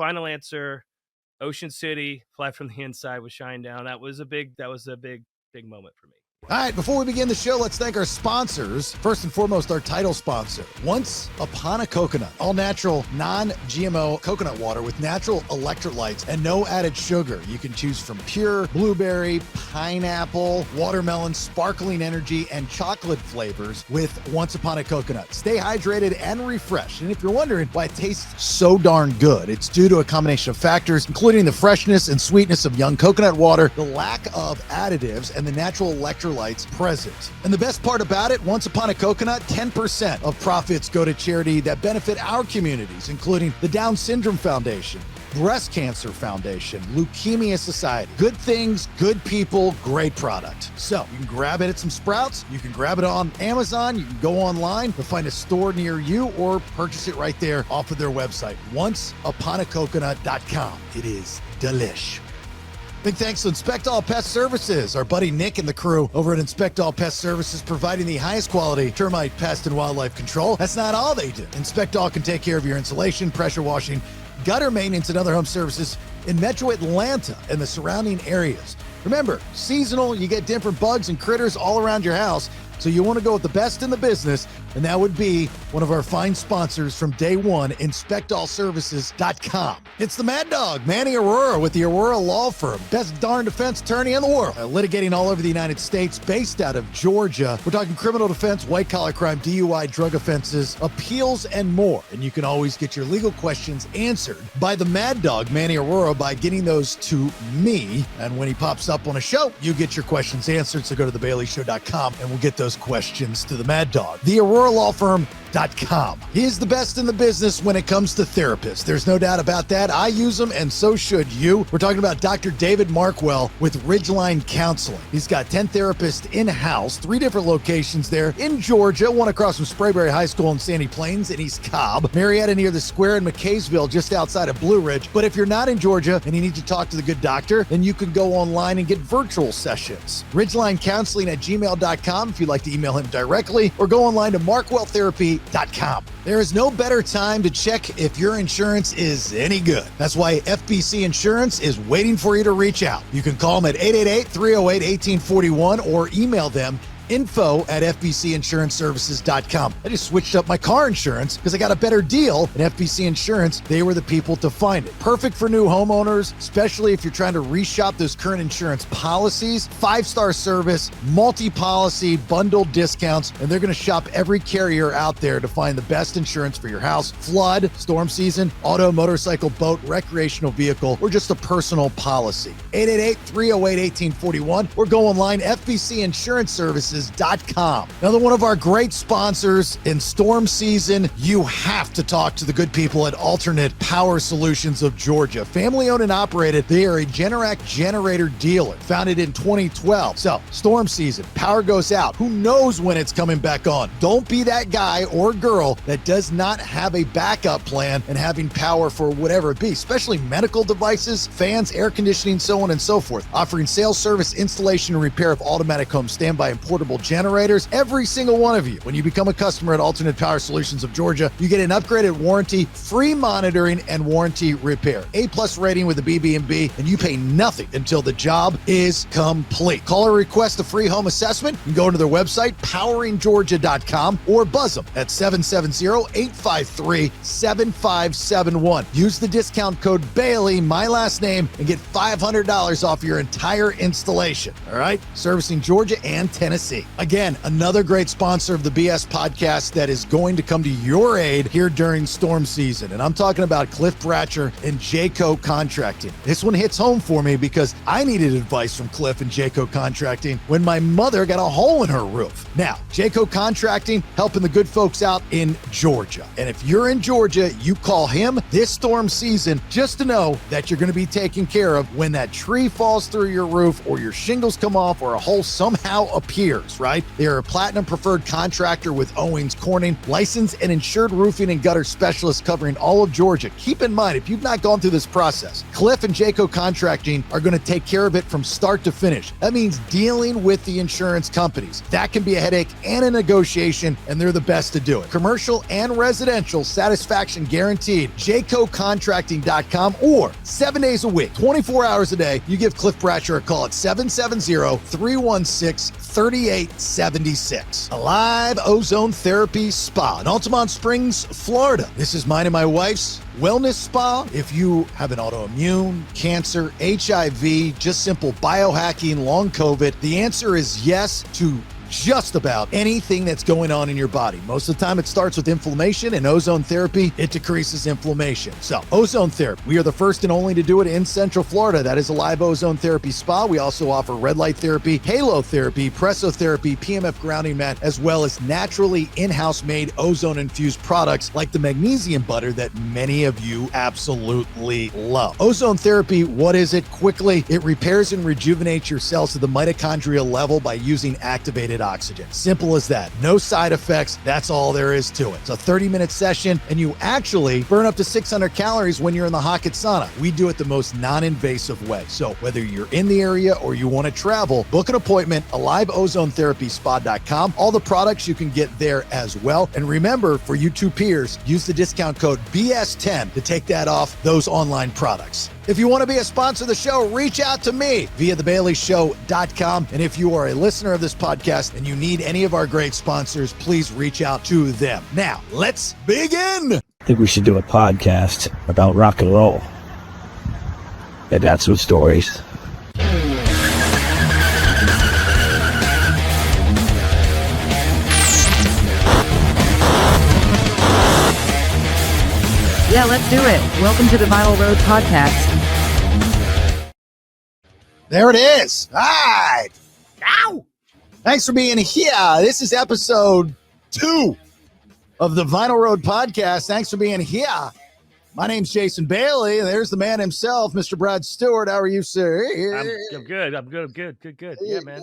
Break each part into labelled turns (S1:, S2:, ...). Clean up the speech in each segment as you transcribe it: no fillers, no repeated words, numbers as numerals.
S1: final answer, Ocean City, Fly from the Inside with Shinedown. That was a big moment for me.
S2: All right, before we begin the show, let's thank our sponsors. First and foremost, our title sponsor, Once Upon a Coconut. All natural, non-GMO coconut water with natural electrolytes and no added sugar. You can choose from pure blueberry, pineapple, watermelon, sparkling energy, and chocolate flavors with Once Upon a Coconut. Stay hydrated and refreshed. And if you're wondering why it tastes so darn good, it's due to a combination of factors, including the freshness and sweetness of young coconut water, the lack of additives, and the natural electrolytes present. And the best part about it, Once Upon a Coconut, 10% of profits go to charity that benefit our communities, including the Down Syndrome Foundation, Breast Cancer Foundation, Leukemia Society. Good things, good people, great product. So you can grab it at some Sprouts, you can grab it on Amazon, you can go online to find a store near you or purchase it right there off of their website, onceuponacoconut.com. It is delish. Big thanks to Inspect All Pest Services, our buddy Nick and the crew over at Inspect All Pest Services, providing the highest quality termite, pest, and wildlife control. That's not all they do. Inspect All can take care of your insulation, pressure washing, gutter maintenance, and other home services in Metro Atlanta and the surrounding areas. Remember, seasonal, you get different bugs and critters all around your house, so you want to go with the best in the business, and that would be one of our fine sponsors from day one, InspectAllServices.com. It's the Mad Dog, Manny Aurora, with the Aurora Law Firm, best darn defense attorney in the world, litigating all over the United States, based out of Georgia. We're talking criminal defense, white-collar crime, DUI, drug offenses, appeals, and more. And you can always get your legal questions answered by the Mad Dog, Manny Aurora, by getting those to me. And when he pops up on a show, you get your questions answered. So go to TheBaileyShow.com, and we'll get those questions to the Mad Dog. The Aurora Law Firm.com. He is the best in the business when it comes to therapists. There's no doubt about that. I use them, and so should you. We're talking about Dr. David Markwell with Ridgeline Counseling. He's got 10 therapists in-house, 3 different locations there in Georgia, one across from Sprayberry High School in Sandy Plains in East Cobb, Marietta near the Square in McKaysville, just outside of Blue Ridge. But if you're not in Georgia and you need to talk to the good doctor, then you can go online and get virtual sessions. Ridgeline Counseling at gmail.com if you'd like to email him directly, or go online to markwelltherapy.com. There is no better time to check if your insurance is any good. That's why FBC Insurance is waiting for you to reach out. You can call them at 888-308-1841 or email them info@fbcinsuranceservices.com. I just switched up my car insurance because I got a better deal at FBC Insurance. They were the people to find it. Perfect for new homeowners, especially if you're trying to reshop those current insurance policies. 5-star service, multi-policy, bundled discounts, and they're going to shop every carrier out there to find the best insurance for your house, flood, storm season, auto, motorcycle, boat, recreational vehicle, or just a personal policy. 888-308-1841 or go online, FBCInsuranceServices.com. Another one of our great sponsors in storm season. You have to talk to the good people at Alternate Power Solutions of Georgia. Family owned and operated. They are a Generac generator dealer, founded in 2012. So storm season, power goes out. Who knows when it's coming back on? Don't be that guy or girl that does not have a backup plan and having power for whatever it be, especially medical devices, fans, air conditioning, so on and so forth. Offering sales, service, installation, and repair of automatic home standby and portable generators, every single one of you. When you become a customer at Alternate Power Solutions of Georgia, you get an upgraded warranty, free monitoring, and warranty repair. A+ rating with the BB&B, and you pay nothing until the job is complete. Call or request a free home assessment. You can go to their website, poweringgeorgia.com, or buzz them at 770-853-7571. Use the discount code Bailey, my last name, and get $500 off your entire installation. All right? Servicing Georgia and Tennessee. Again, another great sponsor of the BS podcast that is going to come to your aid here during storm season. And I'm talking about Cliff Bratcher and Jayco Contracting. This one hits home for me because I needed advice from Cliff and Jayco Contracting when my mother got a hole in her roof. Now, Jayco Contracting helping the good folks out in Georgia. And if you're in Georgia, you call him this storm season just to know that you're going to be taken care of when that tree falls through your roof or your shingles come off or a hole somehow appears. years, right? They are a platinum preferred contractor with Owens Corning, licensed and insured roofing and gutter specialists covering all of Georgia. Keep in mind, if you've not gone through this process, Cliff and Jayco Contracting are going to take care of it from start to finish. That means dealing with the insurance companies. That can be a headache and a negotiation, and they're the best to do it. Commercial and residential satisfaction guaranteed. JaycoContracting.com, or 7 days a week, 24 hours a day. You give Cliff Bratcher a call at 770-316-3876. Alive Ozone Therapy Spa in Altamont Springs, Florida. This is mine and my wife's wellness spa. If you have an autoimmune, cancer, HIV, just simple biohacking, long COVID, the answer is yes to just about anything that's going on in your body. Most of the time it starts with inflammation, and ozone therapy, it decreases inflammation. So ozone therapy, we are the first and only to do it in Central Florida. That is Alive Ozone Therapy Spa. We also offer red light therapy, halo therapy, pressotherapy, PMF grounding mat, as well as naturally in-house made ozone infused products like the magnesium butter that many of you absolutely love. Ozone therapy, what is it? Quickly, it repairs and rejuvenates your cells to the mitochondrial level by using activated oxygen. Simple as that. No side effects. That's all there is to it. It's a 30-minute session, and you actually burn up to 600 calories when you're in the Hocket sauna. We do it the most non-invasive way. So whether you're in the area or you want to travel, book an appointment, AliveOzoneTherapySpa.com. All the products you can get there as well. And remember, for you two peers, use the discount code BS10 to take that off those online products. If you want to be a sponsor of the show, reach out to me via TheBaileyShow.com. And if you are a listener of this podcast and you need any of our great sponsors, please reach out to them. Now, let's begin.
S3: I think we should do a podcast about rock and roll. And that's some stories.
S4: Yeah, let's do it. Welcome to the Vinyl Road Podcast.
S2: There it is. All right. Ow! Thanks for being here. This is episode 2 of the Vinyl Road Podcast. Thanks for being here. My name's Jason Bailey. There's the man himself, Mr. Brad Stewart. How are you, sir?
S1: I'm good. I'm good. Good. Yeah, man.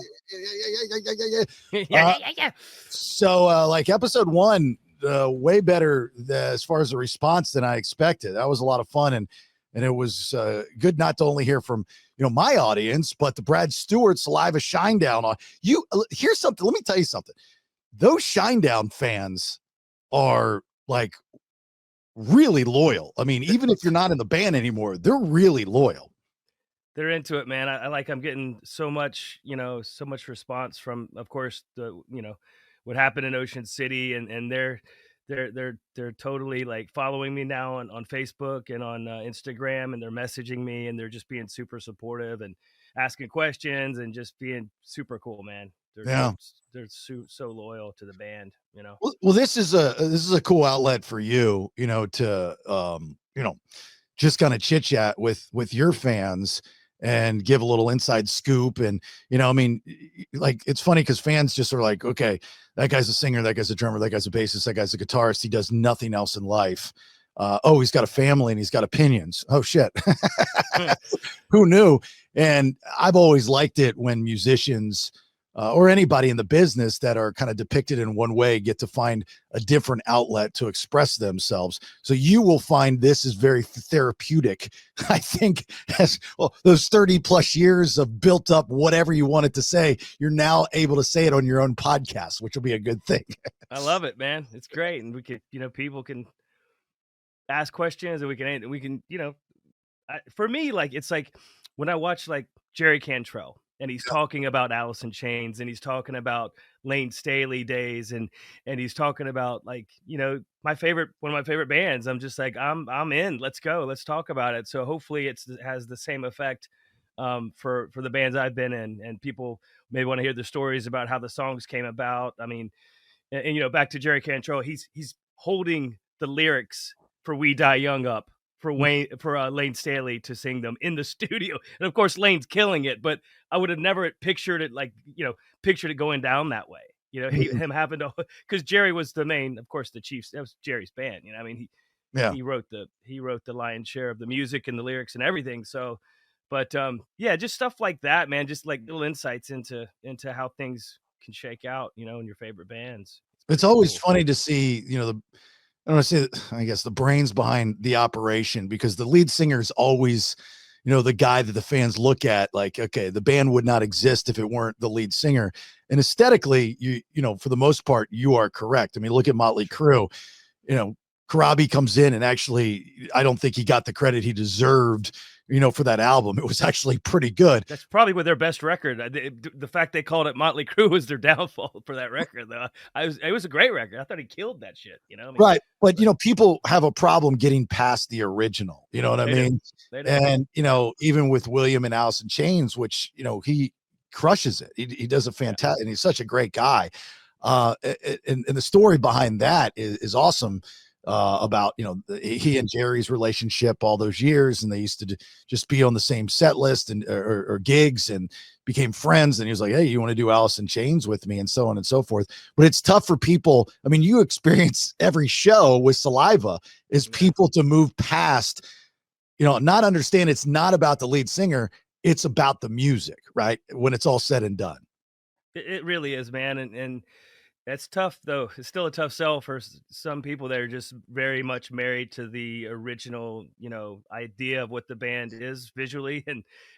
S2: Yeah. So, like episode 1, way better as far as the response than I expected. That was a lot of fun, and it was good not to only hear from my audience, but the Brad Stewart Saliva Shinedown on you. Here's something. Let me tell you something. Those Shinedown fans are like really loyal. I mean, even if you're not in the band anymore, they're really loyal.
S1: They're into it, man. I'm getting so much response from, of course, what happened in Ocean City, and they're totally like following me now on Facebook and on Instagram, and they're messaging me, and they're just being super supportive and asking questions and just being super cool, man. They're so loyal to the band,
S2: Well, this is a cool outlet for you, to just kind of chit chat with your fans and give a little inside scoop. And, like, it's funny because fans just are like, okay, that guy's a singer, that guy's a drummer, that guy's a bassist, that guy's a guitarist. He does nothing else in life. He's got a family and he's got opinions. Oh shit. Who knew? And I've always liked it when musicians or anybody in the business that are kind of depicted in one way get to find a different outlet to express themselves. So you will find this is very therapeutic. I think as well, those 30 plus years of built up whatever you wanted to say, you're now able to say it on your own podcast, which will be a good thing.
S1: I love it, man. It's great. And we could, people can ask questions, and we can, for me, like, it's like when I watch like Jerry Cantrell, and he's talking about Alice in Chains, and he's talking about Lane Staley days, and he's talking about, like, one of my favorite bands. I'm just like, I'm in. Let's go. Let's talk about it. So hopefully it has the same effect for the bands I've been in, and people may want to hear the stories about how the songs came about. I mean, and back to Jerry Cantrell, he's holding the lyrics for "We Die Young" up for Lane Staley to sing them in the studio. And of course Lane's killing it, but I would have never pictured it going down that way. Him having to, because Jerry was the main, of course, the Chiefs, that was Jerry's band. I mean, he wrote the lion's share of the music and the lyrics and everything. So, but just stuff like that, man, just like little insights into how things can shake out, you know, in your favorite bands.
S2: It's
S1: pretty
S2: always
S1: cool.
S2: funny to see, you know, I don't want to say that, I guess the brains behind the operation, because the lead singer is always, you know, the guy that the fans look at like, okay, the band would not exist if it weren't the lead singer. And aesthetically, you know, for the most part, you are correct. I mean, look at Motley Crue, you know, Karabi comes in and actually, I don't think he got the credit he deserved, you know, for that album. It was actually pretty good.
S1: That's probably with their best record. The fact they called it Motley Crue was their downfall for that record, though. It was a great record. I thought he killed that shit. You know, I mean,
S2: Right. But, you know, people have a problem getting past the original. You know what I
S1: they do.
S2: mean?
S1: They do.
S2: And, you know, even with William and Alice in Chains, which, you know, he crushes it. He does a fantastic, and he's such a great guy. And the story behind that is awesome. About, you know, he and Jerry's relationship all those years, and they used to just be on the same set list and or gigs, and became friends. And he was like, hey, you want to do Alice in Chains with me, and so on and so forth. But it's tough for people. I mean, you experience every show with Saliva, is people to move past, you know, not understand it's not about the lead singer, it's about the music, right? When it's all said and done.
S1: It really is, man, and that's tough, though. It's still a tough sell for some people that are just very much married to the original, you know, idea of what the band is visually,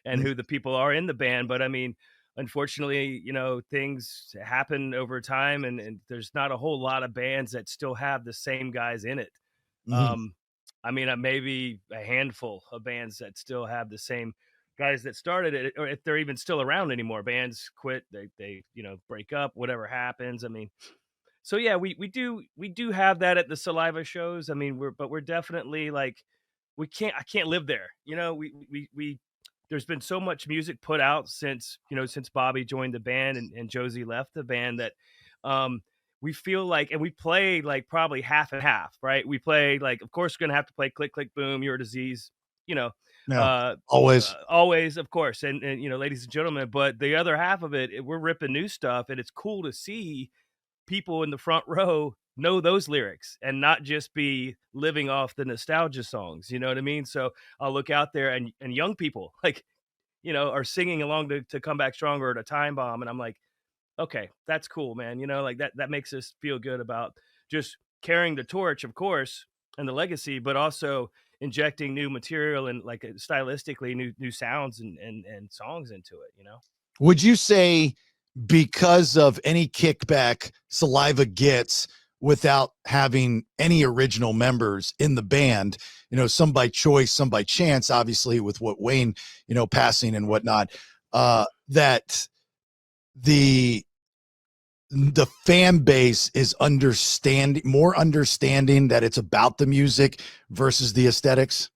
S1: and who the people are in the band. But I mean, unfortunately, you know, things happen over time, and there's not a whole lot of bands that still have the same guys in it.
S2: Mhm.
S1: Um, I mean, maybe a handful of bands that still have the same guys that started it, or if they're even still around anymore. Bands quit, they you know, break up, whatever happens. I mean, so yeah, we do have that at the Saliva shows. I mean, we're definitely like, I can't live there. You know, we there's been so much music put out since, you know, since Bobby joined the band and Josie left the band, that um we feel like, and we play like probably half and half, right? We play like, of course, we're gonna have to play Click Click Boom, Your Disease, you know,
S2: Yeah.
S1: uh
S2: Always.
S1: always, of course, and you know, ladies and gentlemen. But the other half of it, we're ripping new stuff, and it's cool to see people in the front row know those lyrics and not just be living off the nostalgia songs. You know what I mean? So I'll look out there, and young people, like, you know, are singing along to Come Back Stronger, to Time Bomb. And I'm like, okay, that's cool, man. You know, like that makes us feel good about just carrying the torch, of course, and the legacy, but also injecting new material and like stylistically new sounds and songs into it, you know?
S2: Would you say, because of any kickback Saliva gets without having any original members in the band, you know, some by choice, some by chance, obviously with what Wayne, you know, passing and whatnot, that the fan base is more understanding that it's about the music versus the aesthetics?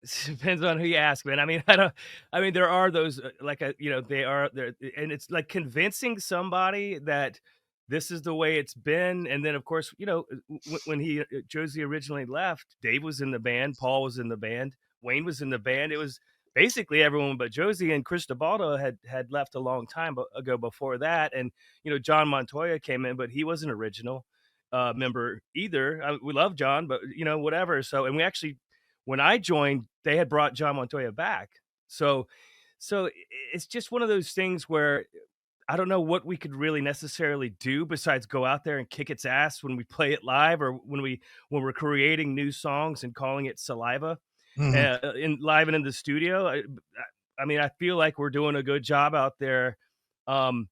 S1: It depends on who you ask, man. I mean, I don't. I mean, there are those like, you know, they are there, and it's like convincing somebody that this is the way it's been. And then, of course, you know, when he Josie originally left, Dave was in the band, Paul was in the band, Wayne was in the band. It was basically everyone but Josie, and Chris DeBaldo had left a long time ago before that. And you know, John Montoya came in, but he wasn't original member either. We love John, but you know, whatever. So, and we actually, when I joined, they had brought John Montoya back. So, it's just one of those things where I don't know what we could really necessarily do besides go out there and kick its ass when we play it live, or when we're creating new songs and calling it Saliva,
S2: Mhm.
S1: in live and in the studio. I mean, I feel like we're doing a good job out there, um,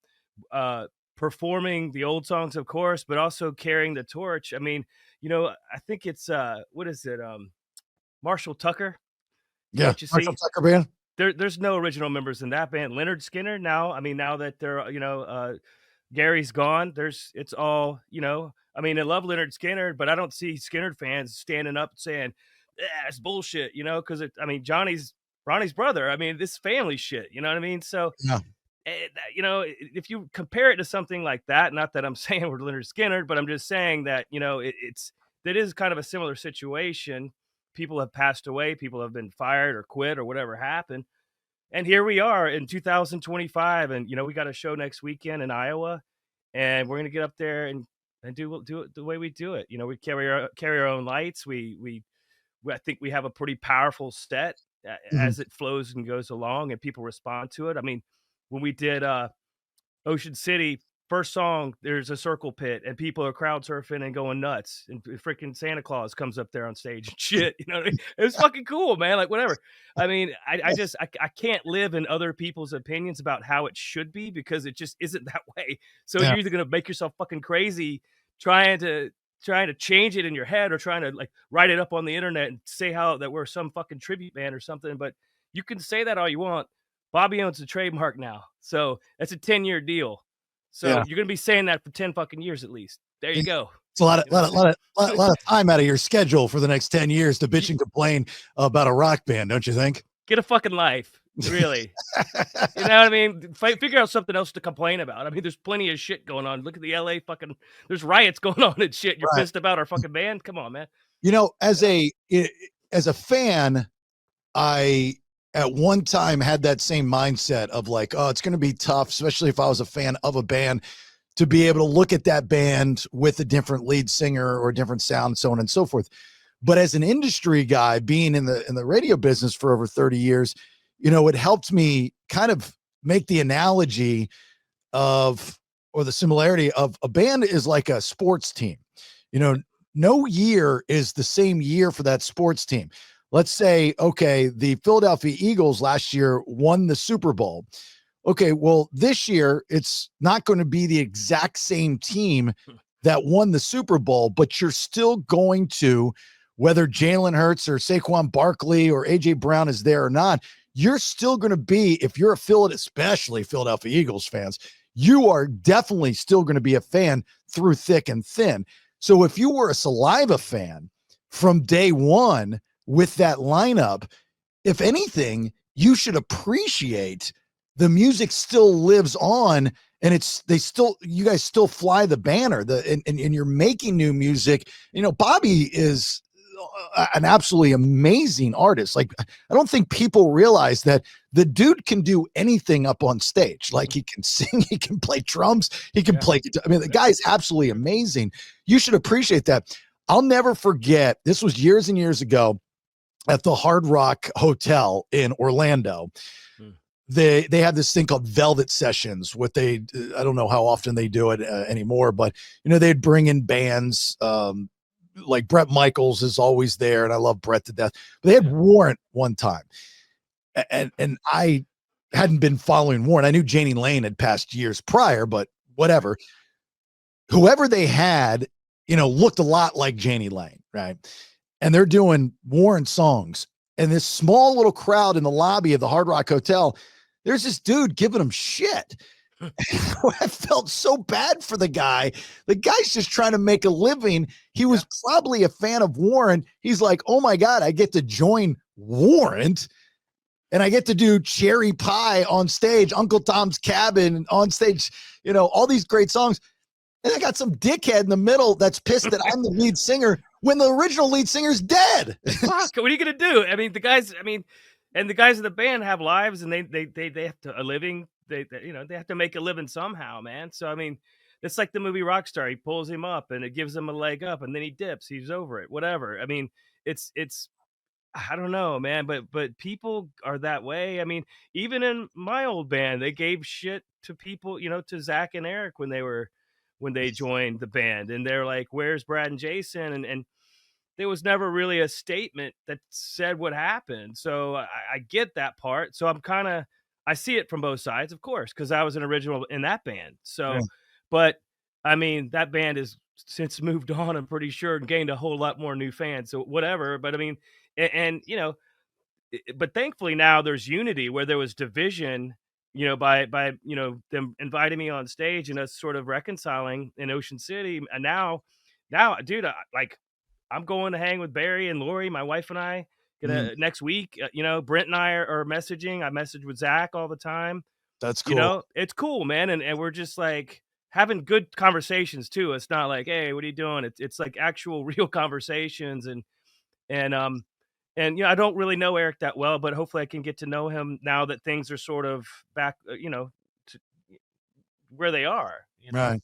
S1: uh, performing the old songs, of course, but also carrying the torch. I mean, you know, I think it's what is it? Marshall Tucker,
S2: Yeah.
S1: can't you
S2: Marshall
S1: see?
S2: Tucker Band.
S1: There's no original members in that band. Leonard Skinner now, I mean, now that they're, you know, Gary's gone, it's all, you know, I mean, I love Leonard Skinner, but I don't see Skinner fans standing up saying, "Yeah, it's bullshit," you know, because I mean, Ronnie's brother. I mean, this family shit, you know what I mean? So,
S2: Yeah.
S1: you know, if you compare it to something like that, not that I'm saying we're Leonard Skinner, but I'm just saying that, you know, that is kind of a similar situation. People have passed away, people have been fired or quit or whatever happened. And here we are in 2025, and you know, we got a show next weekend in Iowa, and we're gonna get up there and do it the way we do it. You know, we carry our own lights. I think we have a pretty powerful set
S2: Mhm.
S1: as it flows and goes along, and people respond to it. I mean, when we did Ocean City, first song, there's a circle pit and people are crowd surfing and going nuts. And freaking Santa Claus comes up there on stage and shit. You know what I mean? It was fucking cool, man. Like, whatever. I mean, I can't live in other people's opinions about how it should be because it just isn't that way. So
S2: Yeah.
S1: you're either going to make yourself fucking crazy trying to change it in your head or trying to like write it up on the internet and say how that we're some fucking tribute band or something. But you can say that all you want. Bobby owns the trademark now. So that's a 10-year deal. So
S2: Yeah.
S1: you're gonna be saying that for 10 fucking years at least. There you go.
S2: It's a lot of time out of your schedule for the next 10 years to bitch and complain about a rock band, don't you think?
S1: Get a fucking life. Really. You know what I mean? Figure out something else to complain about. I mean, there's plenty of shit going on. Look at the LA fucking, there's riots going on and shit. You're
S2: Right.
S1: pissed about our fucking band? Come on, man.
S2: You know, as a fan, I at one time had that same mindset of like, oh, it's going to be tough, especially if I was a fan of a band, to be able to look at that band with a different lead singer or a different sound, so on and so forth. But as an industry guy, being in the radio business for over 30 years, you know, it helped me kind of make the analogy of, or the similarity of, a band is like a sports team. You know, no year is the same year for that sports team. Let's say, okay, the Philadelphia Eagles last year won the Super Bowl. Okay, well, this year it's not going to be the exact same team that won the Super Bowl, but you're still going to, whether Jalen Hurts or Saquon Barkley or AJ Brown is there or not, you're still going to be, if you're especially Philadelphia Eagles fans, you are definitely still going to be a fan through thick and thin. So if you were a Saliva fan from day one with that lineup, if anything, you should appreciate the music still lives on, and you guys still fly the banner, and you're making new music. You know, Bobby is an absolutely amazing artist. Like, I don't think people realize that the dude can do anything up on stage. Like, he can sing, he can play drums, he can play guitar. I mean, the guy is absolutely amazing. You should appreciate that. I'll never forget, this was years and years ago at the Hard Rock Hotel in Orlando. They have this thing called Velvet Sessions. I don't know how often they do it anymore, but you know, they'd bring in bands, like Bret Michaels is always there, and I love Bret to death. But they had Warrant one time, and I hadn't been following Warrant. I knew Janie Lane had passed years prior, but whatever. Whoever they had, you know, looked a lot like Janie Lane, right? And they're doing Warrant songs, and this small little crowd in the lobby of the Hard Rock Hotel, there's this dude giving them shit. I felt so bad for the guy. The guy's just trying to make a living. He was probably a fan of Warrant. He's like, oh my God, I get to join Warrant and I get to do Cherry Pie on stage, Uncle Tom's Cabin on stage, you know, all these great songs. And I got some dickhead in the middle that's pissed that I'm the lead singer when the original lead singer's dead.
S1: Fuck, what are you going to do? I mean, the guys in the band have lives and they have to a living. They you know, they have to make a living somehow, man. So I mean, it's like the movie Rockstar. He pulls him up and it gives him a leg up, and then he dips. He's over it. Whatever. I mean, it's I don't know, man. But people are that way. I mean, even in my old band, they gave shit to people, you know, to Zach and Eric when they joined the band, and they're like, "Where's Brad and Jason?" And there was never really a statement that said what happened. So I get that part. So I see it from both sides, of course, because I was an original in that band. So, but I mean, that band has since moved on, I'm pretty sure, and gained a whole lot more new fans. So whatever. But I mean, and you know, but thankfully now there's unity where there was division, you know, by you know, them inviting me on stage and us sort of reconciling in Ocean City. And now, dude, I'm going to hang with Barry and Lori, my wife and I. Next week, you know, Brent and I are messaging. I message with Zach all the time.
S2: That's cool.
S1: You know, it's cool, man. And we're just like having good conversations too. It's not like, hey, what are you doing? It's like actual real conversations. And you know, I don't really know Eric that well, but hopefully I can get to know him now that things are sort of back, you know, to where they are. You know?
S2: Right.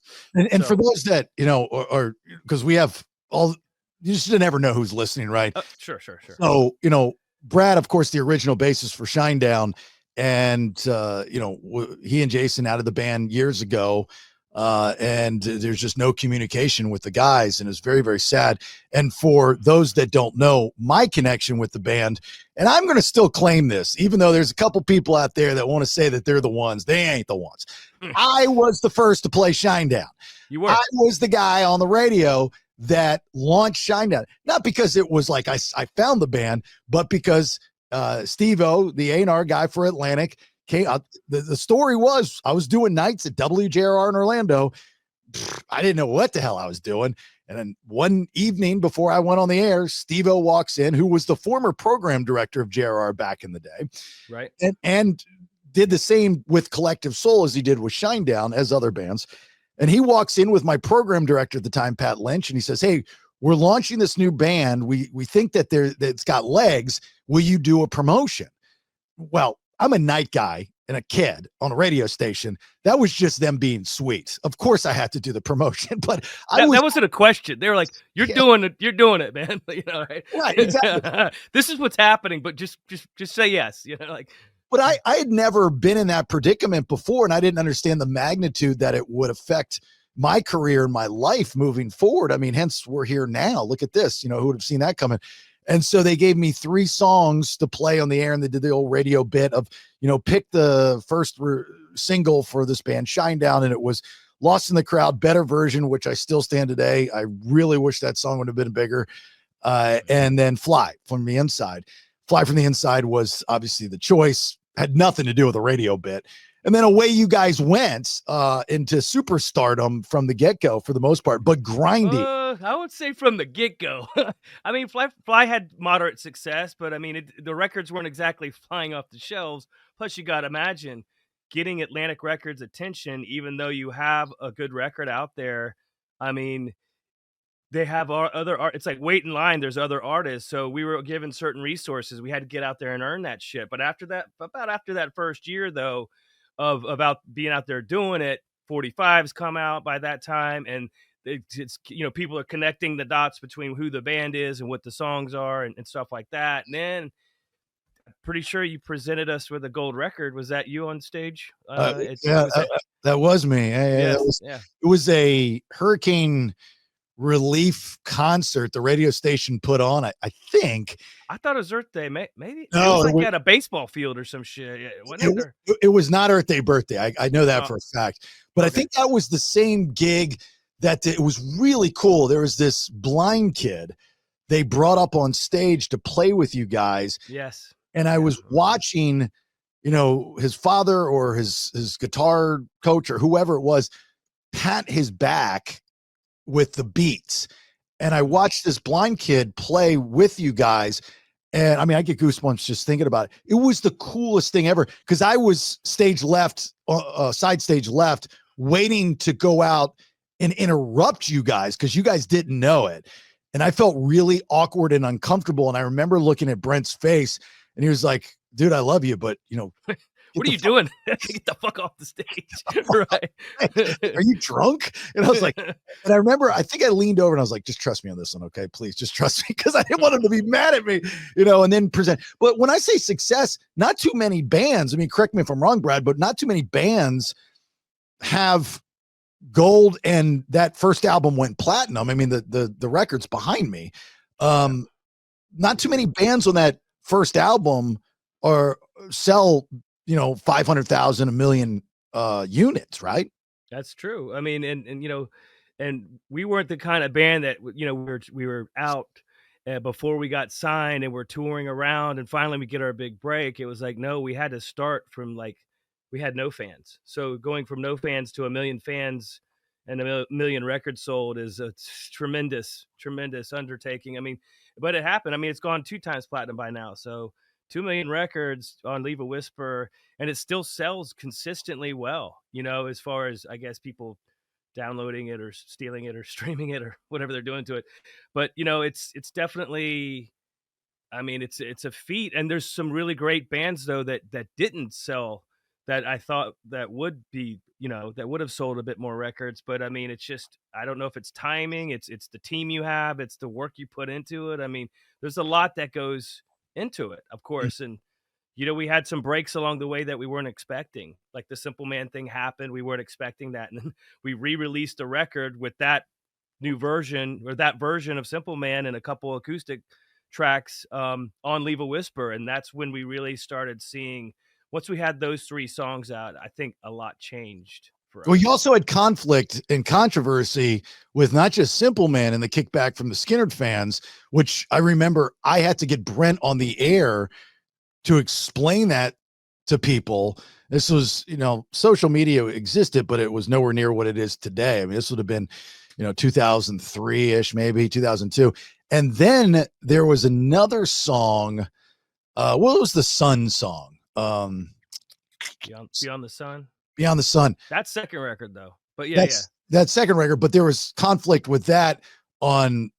S2: And for those that, you know, or because we have all, you just never know who's listening, right?
S1: Sure.
S2: So, you know, Brad, of course, the original bassist for Shinedown, and he and Jason out of the band years ago, and there's just no communication with the guys, and it's very, very sad. And for those that don't know my connection with the band, and I'm going to still claim this, even though there's a couple people out there that want to say that they're the ones, they ain't the ones. I was the first to play Shinedown.
S1: You were.
S2: I was the guy on the radio that launched Shinedown, not because it was like I found the band, but because Steve-O, the A&R guy for Atlantic, came out. The story was I was doing nights at WJRR in Orlando. I didn't know what the hell I was doing. And then one evening before I went on the air, Steve-O walks in, who was the former program director of JRR back in the day.
S1: Right.
S2: And did the same with Collective Soul as he did with Shinedown, as other bands. And he walks in with my program director at the time, Pat Lynch, and he says, "Hey, we're launching this new band. We think that it's got legs. Will you do a promotion?" Well, I'm a night guy and a kid on a radio station. That was just them being sweet. Of course I had to do the promotion, but
S1: that wasn't a question. They were like, you're doing it, man. Right?
S2: Right, exactly.
S1: This is what's happening, but just say yes.
S2: But I had never been in that predicament before, and I didn't understand the magnitude that it would affect my career and my life moving forward. I mean, hence we're here now. Look at this. Who would have seen that coming? And so they gave me 3 songs to play on the air, and they did the old radio bit of, pick the first single for this band, Shinedown, and it was Lost in the Crowd, better version, which I still stand today. I really wish that song would have been bigger. And then Fly from the Inside. Fly from the Inside was obviously the choice, had nothing to do with the radio bit. And then away you guys went into superstardom from the get-go for the most part, but grinding.
S1: I would say from the get-go. I mean, Fly had moderate success, but I mean, the records weren't exactly flying off the shelves. Plus, you got to imagine getting Atlantic Records' attention, even though you have a good record out there. I mean, they have other art. It's like wait in line. There's other artists. So we were given certain resources. We had to get out there and earn that shit. But after that first year, though, of about being out there doing it, 45s come out by that time, and it's people are connecting the dots between who the band is and what the songs are and stuff like that. And then I'm pretty sure you presented us with a gold record. Was that you on stage?
S2: That was me. It was a hurricane relief concert the radio station put on. I think.
S1: I thought it was Earth Day. Maybe
S2: no,
S1: it was like at a baseball field or some shit.
S2: It was not Earth Day birthday. I know that for a fact. But okay. I think that was the same gig that it was really cool. There was this blind kid they brought up on stage to play with you guys.
S1: Yes.
S2: And I was watching, his father or his guitar coach or whoever it was pat his back with the beats. And I watched this blind kid play with you guys. And I mean, I get goosebumps just thinking about it. It was the coolest thing ever. Cause I was side stage left, waiting to go out and interrupt you guys, cause you guys didn't know it. And I felt really awkward and uncomfortable. And I remember looking at Brent's face and he was like, "Dude, I love you, but
S1: what are you doing? Get the fuck off the stage." Right.
S2: Are you drunk? And I was like, and I remember, I think I leaned over and I was like, "Just trust me on this one. Okay, please just trust me." Cause I didn't want him to be mad at me, and then present. But when I say success, not too many bands, I mean, correct me if I'm wrong, Brad, but not too many bands have gold, and that first album went platinum. I mean, the record's behind me. Not too many bands on that first album or sell 500,000, 1 million units, right?
S1: That's true. I mean, and we weren't the kind of band that we were out before we got signed and we're touring around and finally we get our big break. It was like, no, we had to start from we had no fans. So going from no fans to 1 million fans and 1 million records sold is a tremendous undertaking. I mean, but it happened. I mean, it's gone 2 times platinum by now. So 2 million records on Leave a Whisper, and it still sells consistently well, as far as, I guess, people downloading it or stealing it or streaming it or whatever they're doing to it. But, it's definitely, I mean, it's a feat. And there's some really great bands, though, that didn't sell, that I thought that would be, that would have sold a bit more records. But I mean, it's just, I don't know if it's timing, it's the team you have, it's the work you put into it. I mean, there's a lot that goes into it, of course. And, we had some breaks along the way that we weren't expecting. Like the Simple Man thing happened. We weren't expecting that. And then we re-released the record with that new version, or that version of Simple Man, and a couple acoustic tracks on Leave a Whisper. And that's when we really started seeing, once we had those 3 songs out, I think a lot changed for us.
S2: Well, you also had conflict and controversy with not just Simple Man and the kickback from the Skynyrd fans, which I remember I had to get Brent on the air to explain that to people. This was, social media existed, but it was nowhere near what it is today. I mean, this would have been, 2003-ish, maybe 2002. And then there was another song. What was the Sun song?
S1: Beyond the Sun.
S2: Beyond the Sun.
S1: That's second record though. But yeah,
S2: that's second record. But there was conflict with that on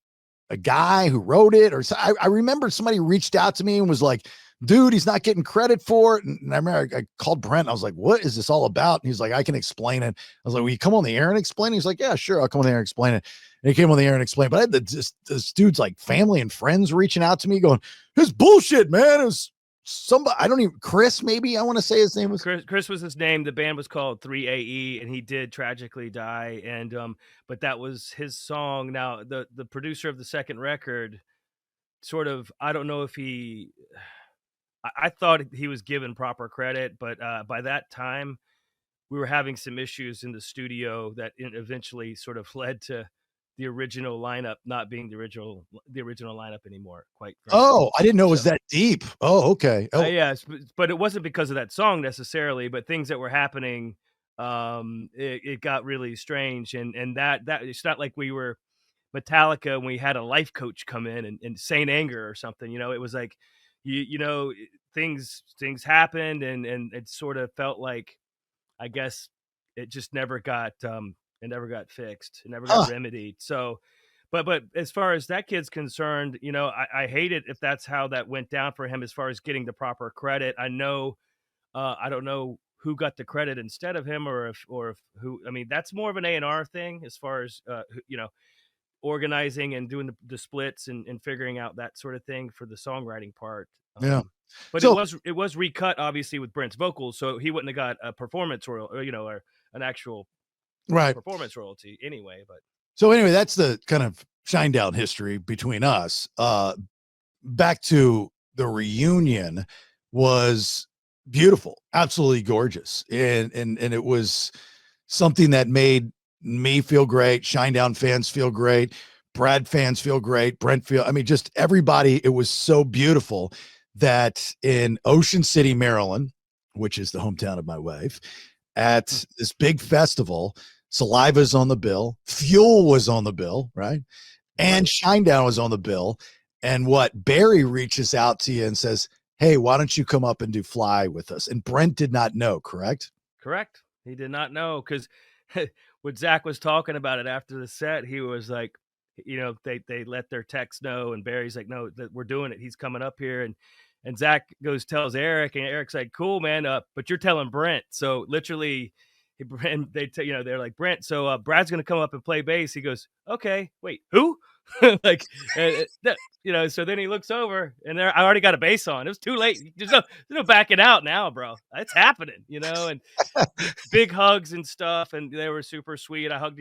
S2: a guy who wrote it, or I remember somebody reached out to me and was like, dude, he's not getting credit for it. And I remember I called Brent. I was like, what is this all about? And he's like, I can explain it. I was like, will you come on the air and explain it? He's like, yeah, sure. I'll come on the air and explain it. And he came on the air and explained, but I had this dude's like family and friends reaching out to me going, it's bullshit, man. It was somebody, I don't even, Chris, maybe I want to say his name was
S1: Chris was his name. The band was called 3AE, and he did tragically die. And, but that was his song. Now the producer of the second record sort of, I don't know if I thought he was given proper credit, but by that time we were having some issues in the studio that eventually sort of led to the original lineup not being the original lineup anymore. Quite frankly.
S2: Oh, I didn't know it was that deep. Oh, okay. Oh,
S1: yeah, but it wasn't because of that song necessarily, but things that were happening. It got really strange, and that it's not like we were Metallica and we had a life coach come in and Saint Anger or something. It was like, things happened, and it sort of felt like, I guess it just never got fixed. It never got remedied. So, but as far as that kid's concerned, I hate it if that's how that went down for him as far as getting the proper credit. I know, I don't know who got the credit instead of him, or if who. I mean, that's more of an A&R thing as far as organizing and doing the splits and figuring out that sort of thing for the songwriting part.
S2: Yeah.
S1: But
S2: So-
S1: it was recut obviously with Brent's vocals, so he wouldn't have got a performance royalty, or an actual performance royalty anyway. But
S2: so anyway, that's the kind of Shinedown history between us. Back to the reunion was beautiful, absolutely gorgeous, and it was something that made me feel great. Shinedown fans feel great. Brad fans feel great. Brent just everybody. It was so beautiful that in Ocean City, Maryland, which is the hometown of my wife, at this big festival, Saliva's on the bill, Fuel was on the bill, right? And Shinedown was on the bill. And Barry reaches out to you and says, hey, why don't you come up and do Fly with us? And Brent did not know, correct?
S1: Correct. He did not know, because when Zach was talking about it after the set, he was like, they let their techs know, and Barry's like, no, that we're doing it. He's coming up here. And Zach tells Eric, and Eric's like, cool, man. But you're telling Brent. So literally, they're like, Brent, so Brad's going to come up and play bass. He goes, okay, wait, who? So then he looks over, and I already got a bass on. It was too late. There's no backing out now, bro. It's happening, and big hugs and stuff. And they were super sweet. I hugged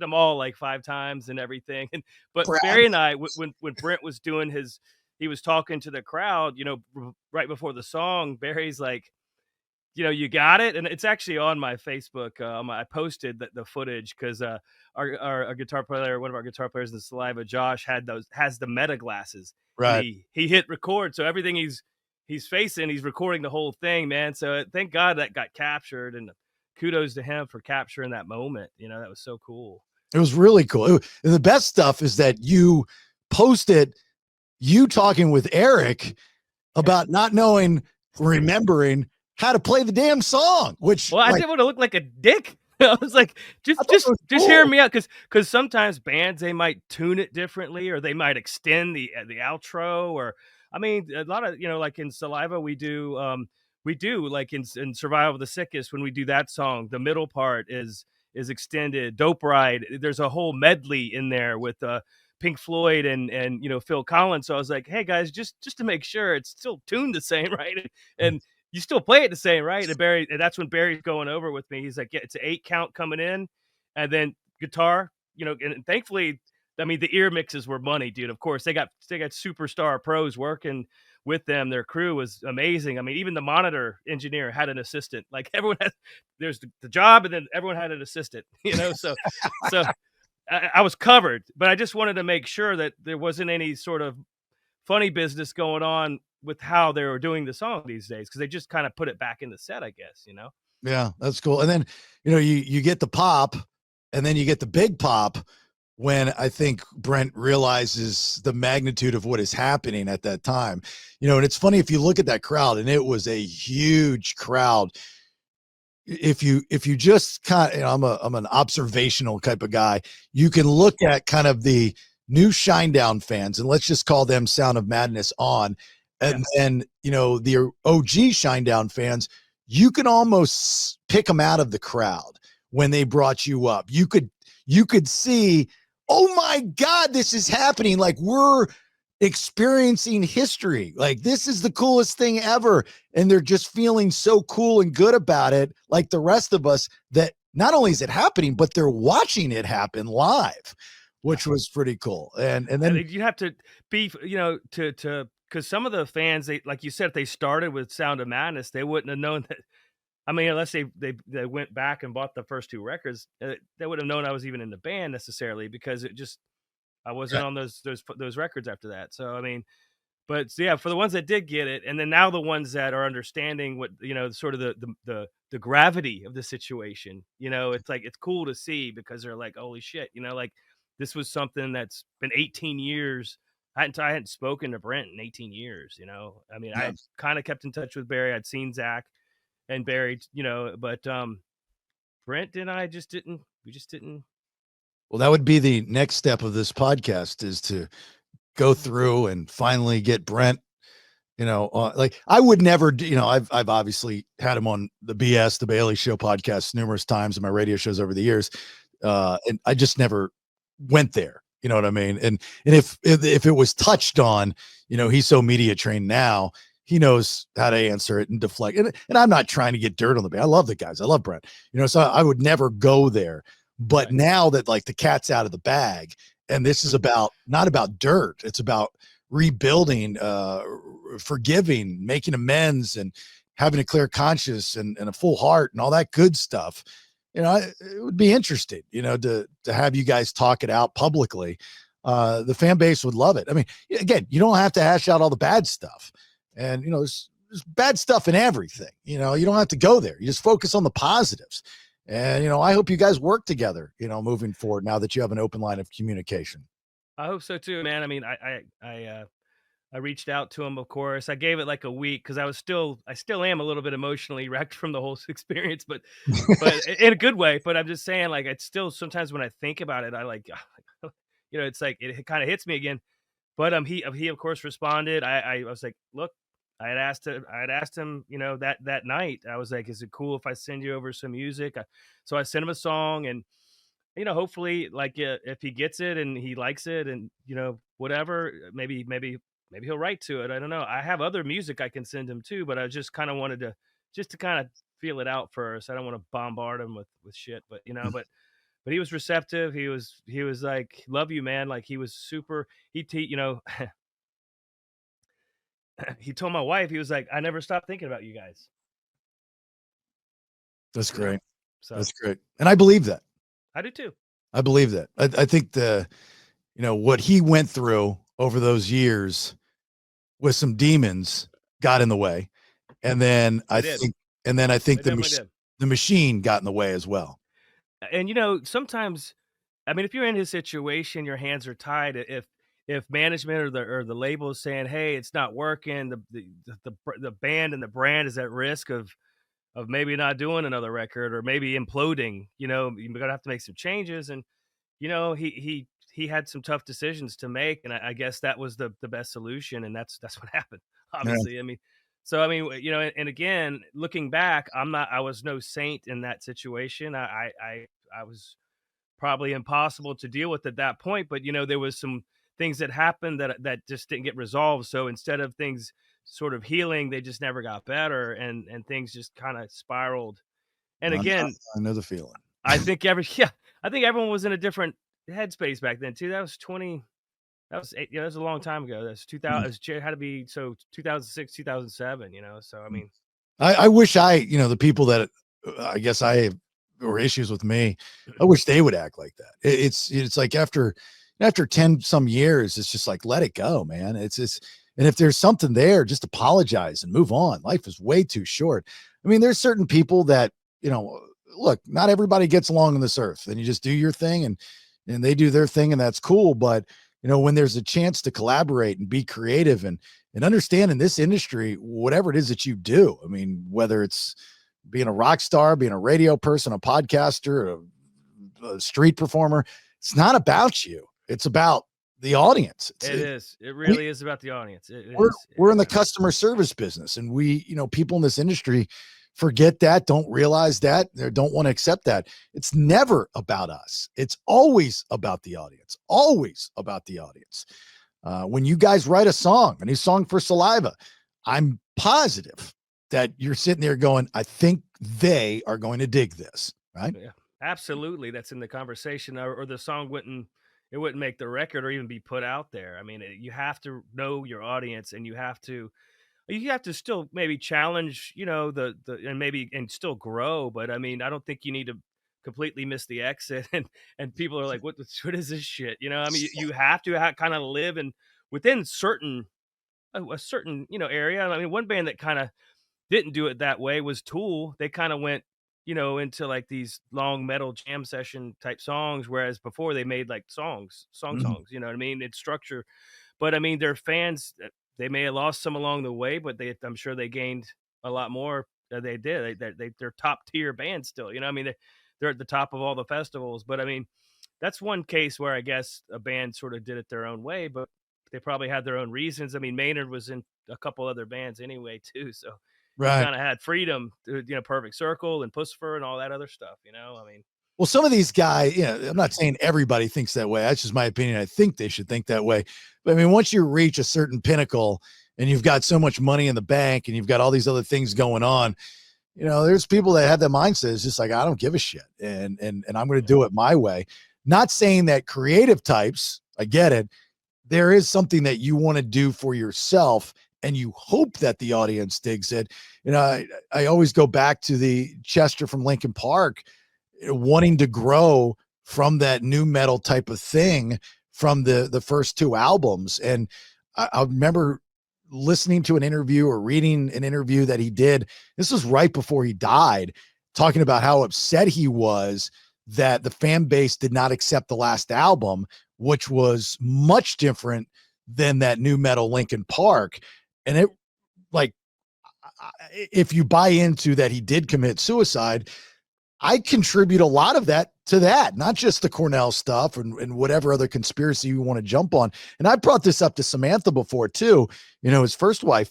S1: them all like 5 times and everything. But
S2: Brad.
S1: Barry and I, when Brent was doing he was talking to the crowd, right before the song, Barry's like, you got it. And it's actually on my Facebook. I posted the footage because our guitar player, one of our guitar players in the Saliva, Josh, has the meta glasses.
S2: Right.
S1: He hit record. So everything he's facing, he's recording the whole thing, man. So thank God that got captured, and kudos to him for capturing that moment. That was so cool.
S2: It was really cool. And the best stuff is that you posted you talking with Eric about not remembering how to play the damn song, which
S1: I didn't want to look like a dick. I was like, just hear me out, because sometimes bands, they might tune it differently, or they might extend the outro, or a lot of like in Saliva we do like in Survival of the Sickest, when we do that song, the middle part is extended. Dope Ride, there's a whole medley in there with Pink Floyd and Phil Collins. So I was like, hey guys, just to make sure it's still tuned the same, right? And you still play it the same, right? And that's when Barry's going over with me. He's like, yeah, it's an 8 count coming in, and then guitar, and thankfully, I mean, the ear mixes were money, dude. Of course, they got superstar pros working with them. Their crew was amazing. I mean, even the monitor engineer had an assistant. Like everyone had, there's the job, and then everyone had an assistant. So I was covered, but I just wanted to make sure that there wasn't any sort of funny business going on with how they were doing the song these days, because they just kind of put it back in the set, I guess.
S2: Yeah, that's cool. And then you get the pop, and then you get the big pop when I think Brent realizes the magnitude of what is happening at that time. And it's funny, if you look at that crowd, and it was a huge crowd. If you just kind of, I'm an observational type of guy. You can look at kind of the new Shinedown fans, and let's just call them Sound of Madness on, and then the OG Shinedown fans. You can almost pick them out of the crowd when they brought you up. You could see, oh my God, this is happening. Like, we're experiencing history. Like, this is the coolest thing ever. And they're just feeling so cool and good about it, like the rest of us, that not only is it happening, but they're watching it happen live, which was pretty cool. And then
S1: you have to be, because some of the fans, they, like you said, if they started with Sound of Madness, they wouldn't have known that. I mean, unless they went back and bought the first 2 records, they would have known I was even in the band necessarily, because I wasn't on those records after that. So I mean, but yeah, for the ones that did get it, and then now the ones that are understanding what sort of the gravity of the situation, it's like, it's cool to see, because they're like, holy shit, like, this was something that's been 18 years. I hadn't spoken to Brent in 18 years. I mean, I kind of kept in touch with Barry. I'd seen Zach and Barry, but Brent and I just didn't. We just didn't.
S2: Well, that would be the next step of this podcast, is to go through and finally get Brent. Like, I would never, I've obviously had him on the Bailey Show podcast numerous times in my radio shows over the years, and I just never went there. You know what I mean? And if it was touched on, he's so media trained now, he knows how to answer it and deflect. And I'm not trying to get dirt on the band. I love the guys. I love Brent. So I would never go there. But now that, like, the cat's out of the bag, and this is not about dirt, it's about rebuilding, forgiving, making amends, and having a clear conscience and a full heart and all that good stuff. It would be interesting, to have you guys talk it out publicly. The fan base would love it. I mean, again, you don't have to hash out all the bad stuff, and there's bad stuff in everything. You don't have to go there. You just focus on the positives. And, I hope you guys work together, moving forward, now that you have an open line of communication.
S1: I hope so too, man. I mean, I reached out to him, of course. I gave it like a week, because I still am a little bit emotionally wrecked from the whole experience, but in a good way. But I'm just saying, like, it's still, sometimes when I think about it, I like, it's like, it kind of hits me again. But he of course responded. I was like, look, I had asked him, that night, I was like, is it cool if I send you over some music? So I sent him a song, and, hopefully, like, if he gets it and he likes it, and, whatever, maybe he'll write to it. I don't know. I have other music I can send him too, but I just kind of wanted to kind of feel it out first. I don't want to bombard him with shit, but, but he was receptive. He was like, love you, man. Like, he was super, he he told my wife, he was like, I never stopped thinking about you guys.
S2: That's great.
S1: So
S2: that's great. And I believe that.
S1: I do too.
S2: I believe that. I think what he went through over those years with some demons got in the way. And then I think the machine got in the way as well.
S1: And, sometimes, I mean, if you're in his situation, your hands are tied. If management or the label is saying, hey, it's not working, the band and the brand is at risk of maybe not doing another record, or maybe imploding, you're gonna have to make some changes. And he had some tough decisions to make, and I guess that was the best solution, and that's what happened, obviously. Yeah. I mean, and again, looking back, I was no saint in that situation. I was probably impossible to deal with at that point. But, you know, there was some things that happened that just didn't get resolved. So instead of things sort of healing, they just never got better, and things just kind of spiraled. And again,
S2: I know the feeling.
S1: I think I think everyone was in a different headspace back then too. That was that was a long time ago. That's 2000. It had to be 2006, 2007. You know, so I mean,
S2: I wish the people that I guess or issues with me, I wish they would act like that. It's like after 10 some years, it's just like, let it go, man. It's just, and if there's something there, just apologize and move on. Life is way too short. I mean, there's certain people that, look, not everybody gets along on this earth, and you just do your thing and they do their thing, and that's cool. But, when there's a chance to collaborate and be creative and understand in this industry, whatever it is that you do, I mean, whether it's being a rock star, being a radio person, a podcaster, a street performer, it's not about you. It's about the audience.
S1: It really is about the audience.
S2: We're in the customer service business, and people in this industry forget that, don't realize that, or don't want to accept that. It's never about us. It's always about the audience. Always about the audience. When you guys write a new song for Saliva, I'm positive that you're sitting there going, I think they are going to dig this, right?
S1: Yeah, absolutely. That's in the conversation, or the song wouldn't make the record or even be put out there. I mean, you have to know your audience, and you have to still maybe challenge, and still grow. But I mean, I don't think you need to completely miss the exit, and people are like, what is this shit? I mean, you have to kind of live within a certain area. I mean, one band that kind of didn't do it that way was Tool. They kind of went, into like these long metal jam session type songs, whereas before they made like songs, you know what I mean? It's structure. But I mean, their fans, they may have lost some along the way, but I'm sure they gained a lot more. They did. They're top tier bands still. I mean, they're at the top of all the festivals. But I mean, that's one case where I guess a band sort of did it their own way, but they probably had their own reasons. I mean, Maynard was in a couple other bands anyway too, so
S2: right.
S1: He kind of had freedom to, Perfect Circle and Pussifer and all that other stuff. I mean.
S2: Well, some of these guys, I'm not saying everybody thinks that way. That's just my opinion. I think they should think that way. But I mean, once you reach a certain pinnacle and you've got so much money in the bank and you've got all these other things going on, there's people that have that mindset. It's just like, I don't give a shit. And I'm going to do it my way. Not saying that creative types, I get it. There is something that you want to do for yourself, and you hope that the audience digs it. I always go back to the Chester from Linkin Park, wanting to grow from that new metal type of thing from the first two albums. And I remember listening to an interview or reading an interview that he did. This was right before he died, talking about how upset he was that the fan base did not accept the last album, which was much different than that new metal Linkin Park. And it, like, if you buy into that he did commit suicide, I contribute a lot of that to that, not just the Cornell stuff and whatever other conspiracy you want to jump on. And I brought this up to Samantha before too, his first wife.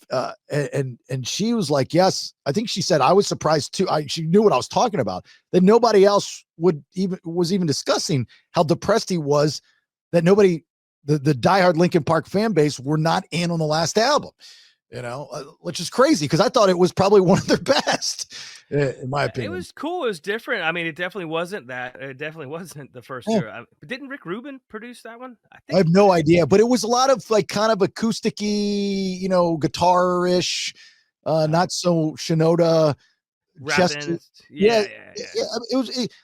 S2: And she was like, yes, I think she said, I was surprised too. She knew what I was talking about, that nobody else was even discussing how depressed he was, that nobody, the diehard Linkin Park fan base were not in on the last album, which is crazy because I thought it was probably one of their best, in my opinion.
S1: It was cool. It was different. I mean, it definitely wasn't that. It definitely wasn't the first year. Didn't Rick Rubin produce that one?
S2: I have no idea, but it was a lot of like kind of acousticy, guitar-ish, not so Shinoda. Chester. Yeah.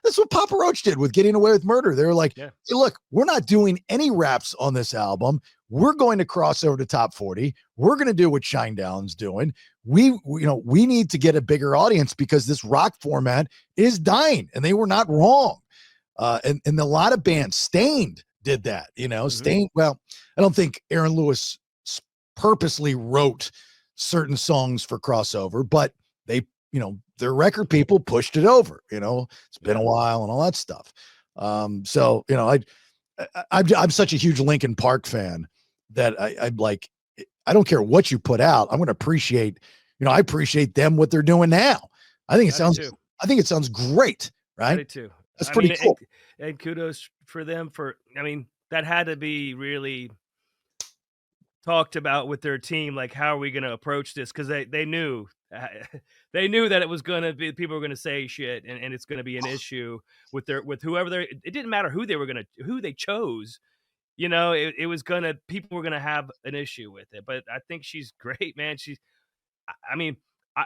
S2: That's what Papa Roach did with Getting Away with Murder. They were like, hey, look, we're not doing any raps on this album. We're going to cross over to top 40. We're going to do what Shinedown's doing. We need to get a bigger audience because this rock format is dying, and they were not wrong. And a lot of bands, Stained did that, Stained. Well, I don't think Aaron Lewis purposely wrote certain songs for crossover, but they, their record people pushed it over, it's been a while and all that stuff. I'm such a huge Linkin Park fan that I'm like, I don't care what you put out. I'm going to appreciate, I appreciate them, what they're doing now. I think it sounds great. Right.
S1: I do too.
S2: That's
S1: I
S2: pretty
S1: mean,
S2: cool.
S1: and kudos for them for. I mean, that had to be really talked about with their team, like, how are we gonna approach this? Because they knew, they knew that it was gonna be people were gonna say shit, and it's gonna be an issue with their with whoever they it didn't matter who they chose, it was gonna people were gonna have an issue with it, but I think she's great, man. I mean,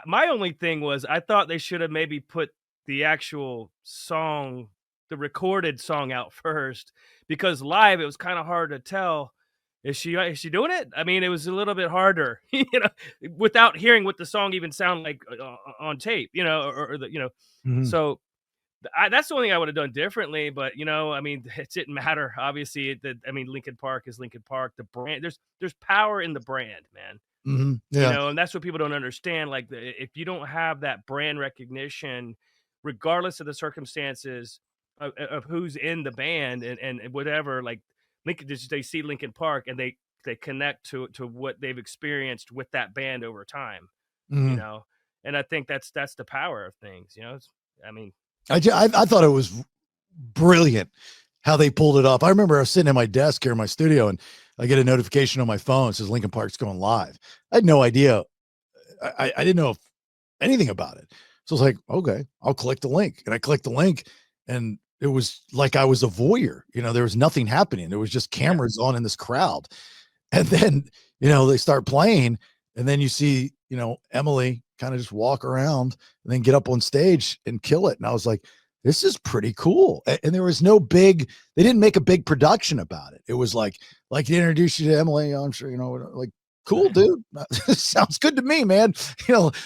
S1: my only thing was I thought they should have maybe put the actual song, the recorded song out first, because live it was kind of hard to tell. Is she doing it? I mean, it was a little bit harder, without hearing what the song even sound like on tape, or the,
S2: Mhm.
S1: so that's the only thing I would have done differently. But I mean, it didn't matter. Obviously, I mean, Lincoln Park is Lincoln Park. The brand, there's power in the brand, man.
S2: Yeah.
S1: And that's what people don't understand. Like, if you don't have that brand recognition, regardless of the circumstances of who's in the band and whatever, like Lincoln, they see Lincoln Park and they connect to what they've experienced with that band over time, you
S2: Mhm.
S1: know. And I think that's the power of things, I mean,
S2: I thought it was brilliant how they pulled it off. I remember I was sitting at my desk here in my studio and I get a notification on my phone. It says Lincoln Park's going live. I had no idea. I didn't know anything about it. So I was like, okay, I'll click the link. And I clicked the link and it was like I was a voyeur. There was nothing happening. There was just
S1: yeah,
S2: cameras on in this crowd. And then, they start playing. And then you see, Emily kind of just walk around and then get up on stage and kill it. And I was like, this is pretty cool. And there was they didn't make a big production about it. It was like to introduce you to Emily. I'm sure, like, cool, dude. Sounds good to me, man.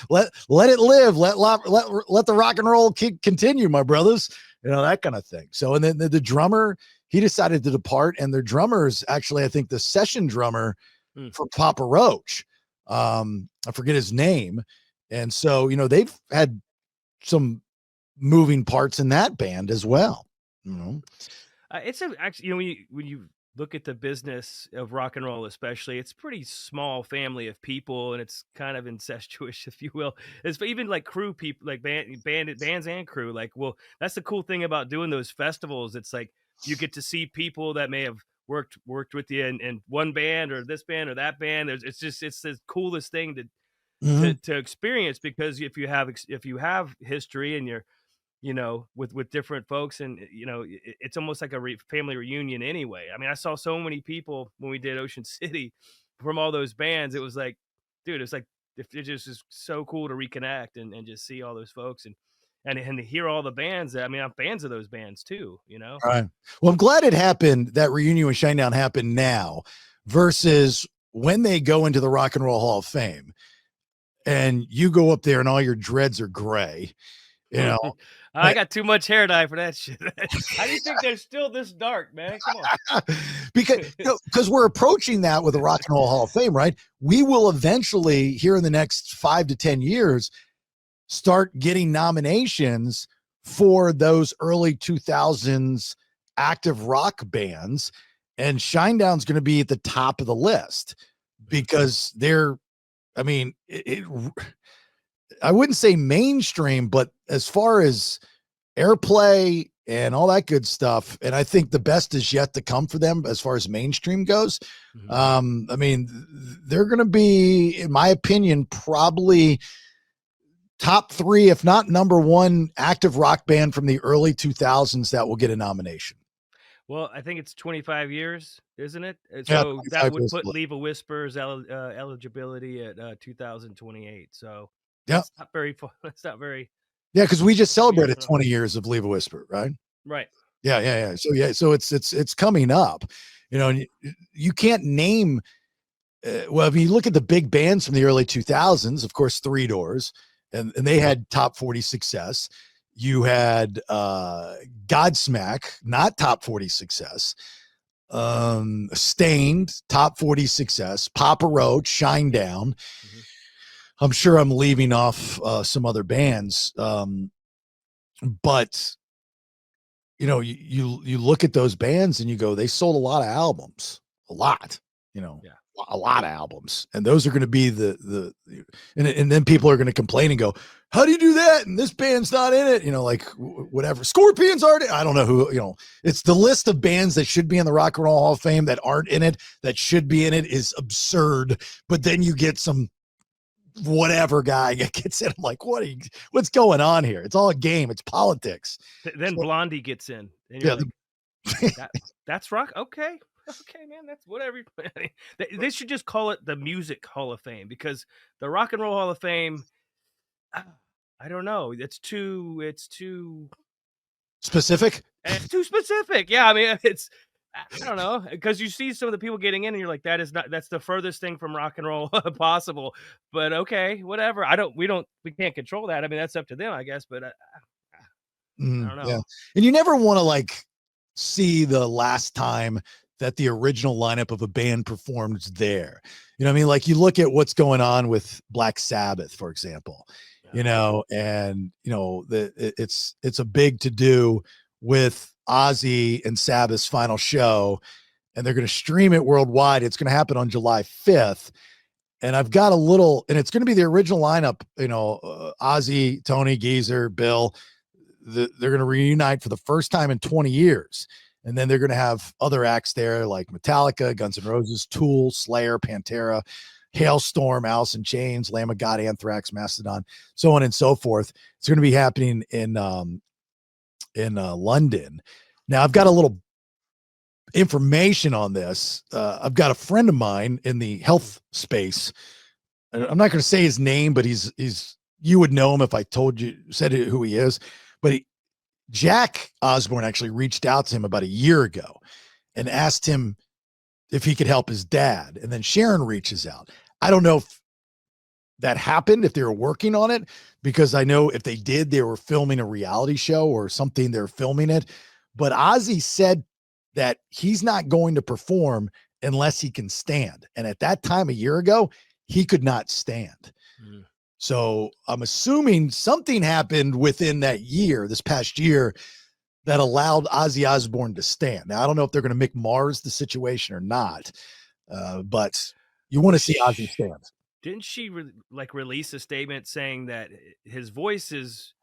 S2: Let it live. Let the rock and roll continue, my brothers. That kind of thing. So, and then the drummer, he decided to depart, and their drummer is actually, I think, the session drummer for Papa Roach. I forget his name. And so, they've had some moving parts in that band as well.
S1: It's actually, when you look at the business of rock and roll, especially, it's pretty small family of people, and it's kind of incestuous, if you will. It's even like crew people, like bands and crew. Like, well, that's the cool thing about doing those festivals. It's like you get to see people that may have worked with you in one band or this band or that band. It's the coolest thing to experience, because if you have history and you're with different folks, and it's almost like a family reunion anyway. I mean, I saw so many people when we did Ocean City from all those bands. It was like, dude, it's like, it just is so cool to reconnect and just see all those folks and to hear all the bands. I mean, I'm fans of those bands too,
S2: All right. Well, I'm glad it happened. That reunion with Shinedown happened now versus when they go into the Rock and Roll Hall of Fame and you go up there and all your dreads are gray.
S1: I got too much hair dye for that shit. How do you think they're still this dark, man? Come on.
S2: because we're approaching that with the Rock and Roll Hall of Fame, right? We will eventually, here in the next 5 to 10 years, start getting nominations for those early 2000s active rock bands, and Shinedown's going to be at the top of the list because I mean, I wouldn't say mainstream, but as far as airplay and all that good stuff, and I think the best is yet to come for them as far as mainstream goes. I mean, they're going to be, in my opinion, probably top 3, if not number 1 active rock band from the early 2000s that will get a nomination.
S1: Well, I think it's 25 years, isn't it?
S2: Yeah,
S1: So that would put
S2: years.
S1: Leave a Whisper's eligibility at 2028. So
S2: Yeah.
S1: that's not very far. That's not very.
S2: Yeah, because we just celebrated 20 years of Leave a Whisper, right?
S1: Right.
S2: Yeah. So it's coming up. And you can't name. Well, if you look at the big bands from the early 2000s, of course, Three Doors, and they had top 40 success. You had Godsmack, not top 40 success. Stained, top 40 success. Papa Roach, Shinedown. I'm sure I'm leaving off some other bands, but you look at those bands and you go, they sold a lot of albums, a lot.
S1: Yeah.
S2: a lot of albums, and those are going to be and then people are going to complain and go, how do you do that? And this band's not in it, like whatever. Scorpions aren't. I don't know who, it's the list of bands that should be in the Rock and Roll Hall of Fame that aren't in it, that should be in it is absurd. But then you get some whatever guy gets in. I'm like, what's going on here? It's all a game. It's politics.
S1: Then Blondie gets in. And you're that's rock. Okay, man, that's whatever. They should just call it the Music Hall of Fame, because the Rock and Roll Hall of Fame, I don't know. It's too
S2: specific.
S1: It's too specific. Yeah, I mean, I don't know, because you see some of the people getting in, and you're like, that's the furthest thing from rock and roll possible. But okay, whatever. We can't control that. I mean, that's up to them, I guess. But I don't know.
S2: Yeah. And you never want to see the last time that the original lineup of a band performed there. You know what I mean? You look at what's going on with Black Sabbath, for example, and it's a big to do with Ozzy and Sabbath's final show, and they're going to stream it worldwide. It's going to happen on July 5th. And I've got and it's going to be the original lineup, Ozzy, Tony, Geezer, Bill. They're going to reunite for the first time in 20 years. And then they're going to have other acts there like Metallica, Guns N' Roses, Tool, Slayer, Pantera, Hailstorm, Alice in Chains, Lamb of God, Anthrax, Mastodon, so on and so forth. It's going to be happening in London. Now, I've got a little information on this. I've got a friend of mine in the health space. I'm not going to say his name, but you would know him if I said who he is. But Jack Osbourne actually reached out to him about a year ago and asked him if he could help his dad. And then Sharon reaches out. I don't know if that happened, if they were working on it, because I know if they did, they were filming a reality show or something. They're filming it. But Ozzy said that he's not going to perform unless he can stand. And at that time, a year ago, he could not stand. Mm. So I'm assuming something happened within that year, this past year, that allowed Ozzy Osbourne to stand. Now, I don't know if they're going to make Mars the situation or not, but you want to see Ozzy stand.
S1: Didn't she release a statement saying that his voice is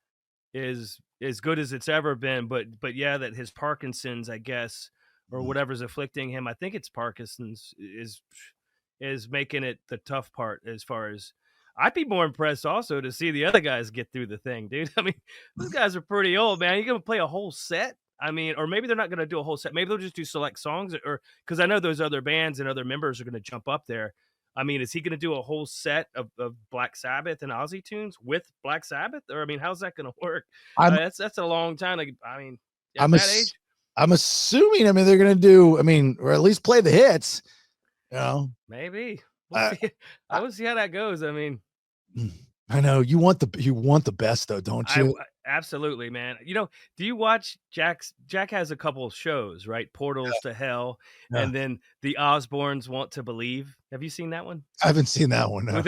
S1: as good as it's ever been, but yeah, that his Parkinson's, I guess, or whatever's afflicting him, I think it's Parkinson's, is making it the tough part. As far as, I'd be more impressed also to see the other guys get through the thing, dude. I mean, those guys are pretty old, man. You're gonna play a whole set? I mean, or maybe they're not gonna do a whole set. Maybe they'll just do select songs, or because I know those other bands and other members are gonna jump up there. I mean, is he going to do a whole set of Black Sabbath and Ozzy tunes with Black Sabbath? Or, I mean, how's that going to work? That's a long time. I mean, at that age?
S2: I'm assuming, they're going to do, or at least play the hits,
S1: Maybe. We'll see how that goes. I mean,
S2: I know you want the best though, don't you?
S1: Absolutely, man. Do you watch Jack has a couple of shows, right? Portals to Hell, and then the Osbournes Want to Believe. Have you seen that one?
S2: I haven't seen that one. No.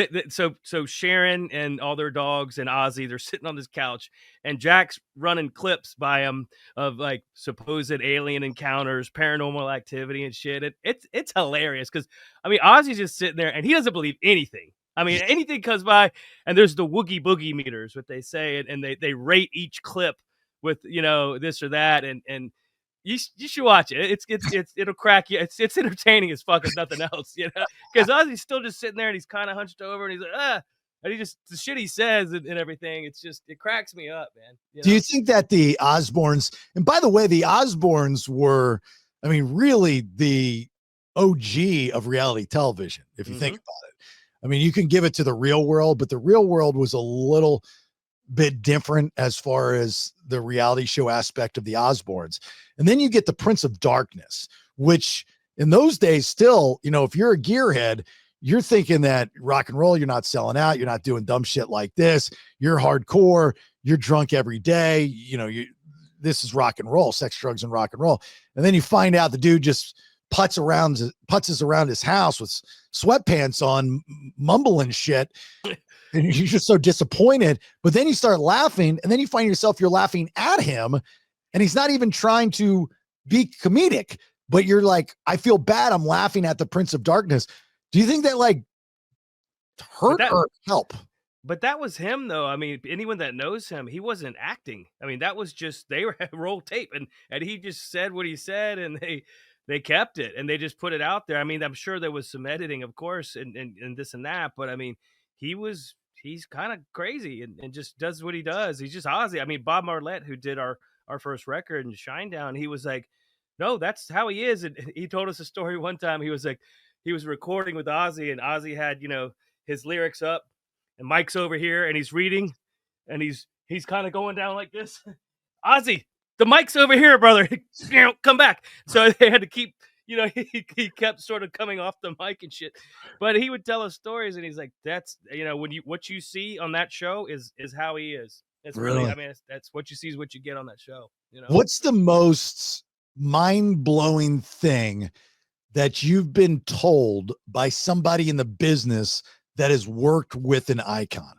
S1: So Sharon and all their dogs and Ozzy, they're sitting on this couch, and Jack's running clips by him of supposed alien encounters, paranormal activity, and shit. It's hilarious because Ozzy's just sitting there and he doesn't believe anything. Anything comes by, and there's the woogie boogie meters, what they say, and they rate each clip with this or that, and you should watch it. It'll crack you. It's entertaining as fuck as nothing else, because Ozzy's still just sitting there and he's kind of hunched over and he's like and he just, the shit he says and everything, it cracks me up, man.
S2: Do you think that the Osbournes, and by the way, the Osbournes were, really the OG of reality television, if you think about it. You can give it to the Real World, but the Real World was a little bit different as far as the reality show aspect of the Osbournes. And then you get the Prince of Darkness, which in those days still, if you're a gearhead, you're thinking that rock and roll, you're not selling out. You're not doing dumb shit like this. You're hardcore. You're drunk every day. This is rock and roll, sex, drugs, and rock and roll. And then you find out the dude just putzes around his house with sweatpants on, mumbling shit, and you're just so disappointed. But then you start laughing, and then you find yourself, you're laughing at him, and he's not even trying to be comedic, but you're like, I feel bad, I'm laughing at the Prince of Darkness. Do you think that like hurt
S1: that-
S2: or help?
S1: But that was him, though. I mean, anyone that knows him, he wasn't acting. I mean, that was just they were roll tape, and he just said what he said, and they kept it, and they just put it out there. I mean, I'm sure there was some editing, of course, and this and that, but I mean, he's kind of crazy and just does what he does. He's just Ozzy. I mean, Bob Marlette, who did our first record in Shinedown, he was like, no, that's how he is. And he told us a story one time. He was like, he was recording with Ozzy, and Ozzy had, his lyrics up, and Mike's over here, and he's reading, and he's kind of going down like this. Ozzy, the mic's over here, brother. Come back. So they had to keep, he kept sort of coming off the mic and shit. But he would tell us stories, and he's like, that's, what you see on that show is how he is. It's really, I mean, that's what you see is what you get on that show.
S2: What's the most mind-blowing thing that you've been told by somebody in the business that has worked with an icon?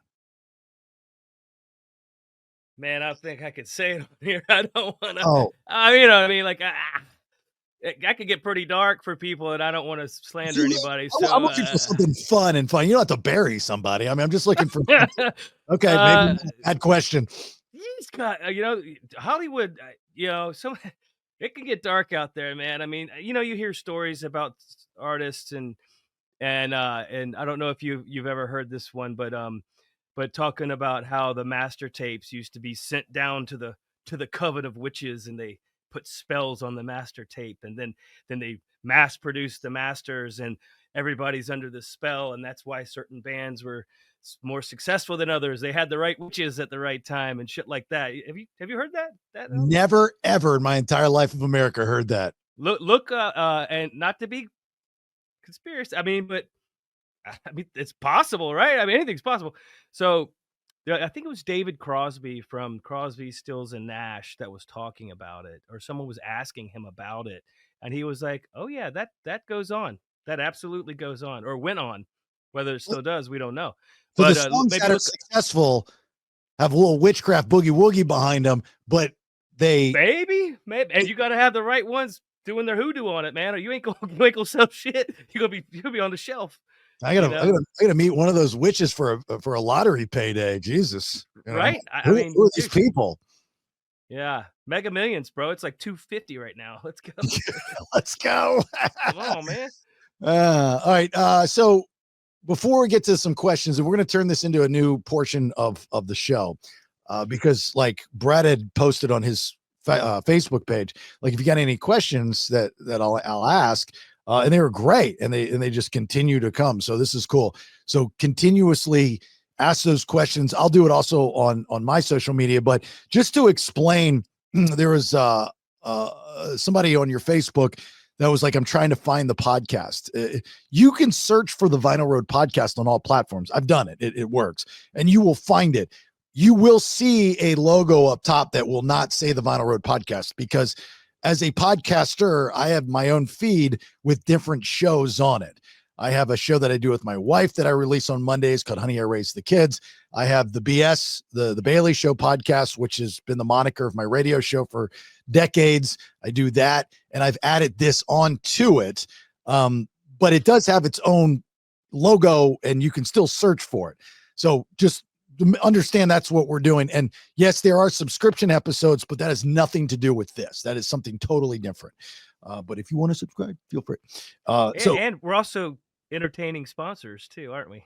S1: Man, I think I could say it on here. I don't want to.
S2: Oh,
S1: like I could get pretty dark for people, and I don't want to slander anybody. So
S2: I'm looking for something fun and fun. You don't have to bury somebody. I mean, I'm just looking for. Okay, maybe bad question.
S1: He's got, Hollywood. Some it can get dark out there, man. I mean, you hear stories about artists and I don't know if you've ever heard this one, but talking about how the master tapes used to be sent down to the coven of witches, and they put spells on the master tape, and then they mass produced the masters, and everybody's under the spell, and that's why certain bands were more successful than others. They had the right witches at the right time and shit like that. Have you heard that?
S2: Never ever in my entire life of America heard that.
S1: Look, and not to be conspiracy. I mean, it's possible, right? I mean, anything's possible. So I think it was David Crosby from Crosby, Stills and Nash that was talking about it, or someone was asking him about it, and he was like, "Oh yeah, that goes on. That absolutely goes on, or went on. Whether it still does, we don't know."
S2: So
S1: but
S2: the songs that are successful have a little witchcraft boogie woogie behind them, but
S1: maybe, and you got to have the right ones doing their hoodoo on it, man, or you ain't gonna sell shit. You'll be on the shelf.
S2: I gotta meet one of those witches for a lottery payday. Jesus,
S1: right?
S2: Who are these people?
S1: Yeah, Mega Millions, bro. It's like 250 right now. Let's go.
S2: Let's go.
S1: Come on, man.
S2: All right. So before we get to some questions, and we're going to turn this into a new portion of the show, because like Brad had posted on his Facebook page, like if you got any questions that I'll ask, and they were great, and they just continue to come. So this is cool. So continuously ask those questions. I'll do it also on my social media, but just to explain, there was somebody on your Facebook that was like, I'm trying to find the podcast. You can search for the Vinyl Road podcast on all platforms. I've done it. It works, and you will find it. You will see a logo up top that will not say the Vinyl Road podcast, because as a podcaster, I have my own feed with different shows on it. I have a show that I do with my wife that I release on Mondays called Honey, I Raised the Kids. I have the BS, the Bailey Show podcast, which has been the moniker of my radio show for decades. I do that, and I've added this onto it. But it does have its own logo, and you can still search for it. So just understand that's what we're doing. And yes, there are subscription episodes, but that has nothing to do with this. That is something totally different. But if you want to subscribe, feel free.
S1: And we're also entertaining sponsors too, aren't we?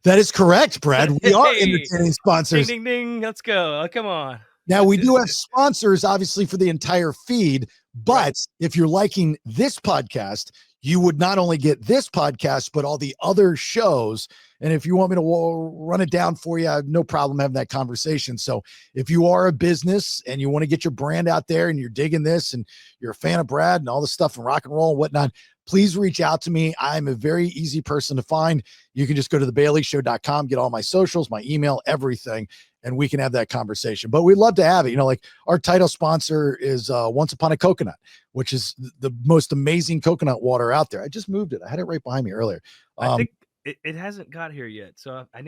S2: That is correct, Brad. We are entertaining sponsors.
S1: Ding, ding, ding. Let's go. Oh, come on.
S2: Now, we do have sponsors, obviously, for the entire feed, but if you're liking this podcast, you would not only get this podcast, but all the other shows. And if you want me to run it down for you, I have no problem having that conversation. So if you are a business and you want to get your brand out there and you're digging this and you're a fan of Brad and all the stuff from rock and roll and whatnot, please reach out to me. I'm a very easy person to find. You can just go to TheBaileyShow.com, get all my socials, my email, everything, and we can have that conversation. But we'd love to have it. You know, like our title sponsor is Once Upon a Coconut, which is the most amazing coconut water out there. I just moved it. I had it right behind me earlier.
S1: I think it hasn't got here yet, so I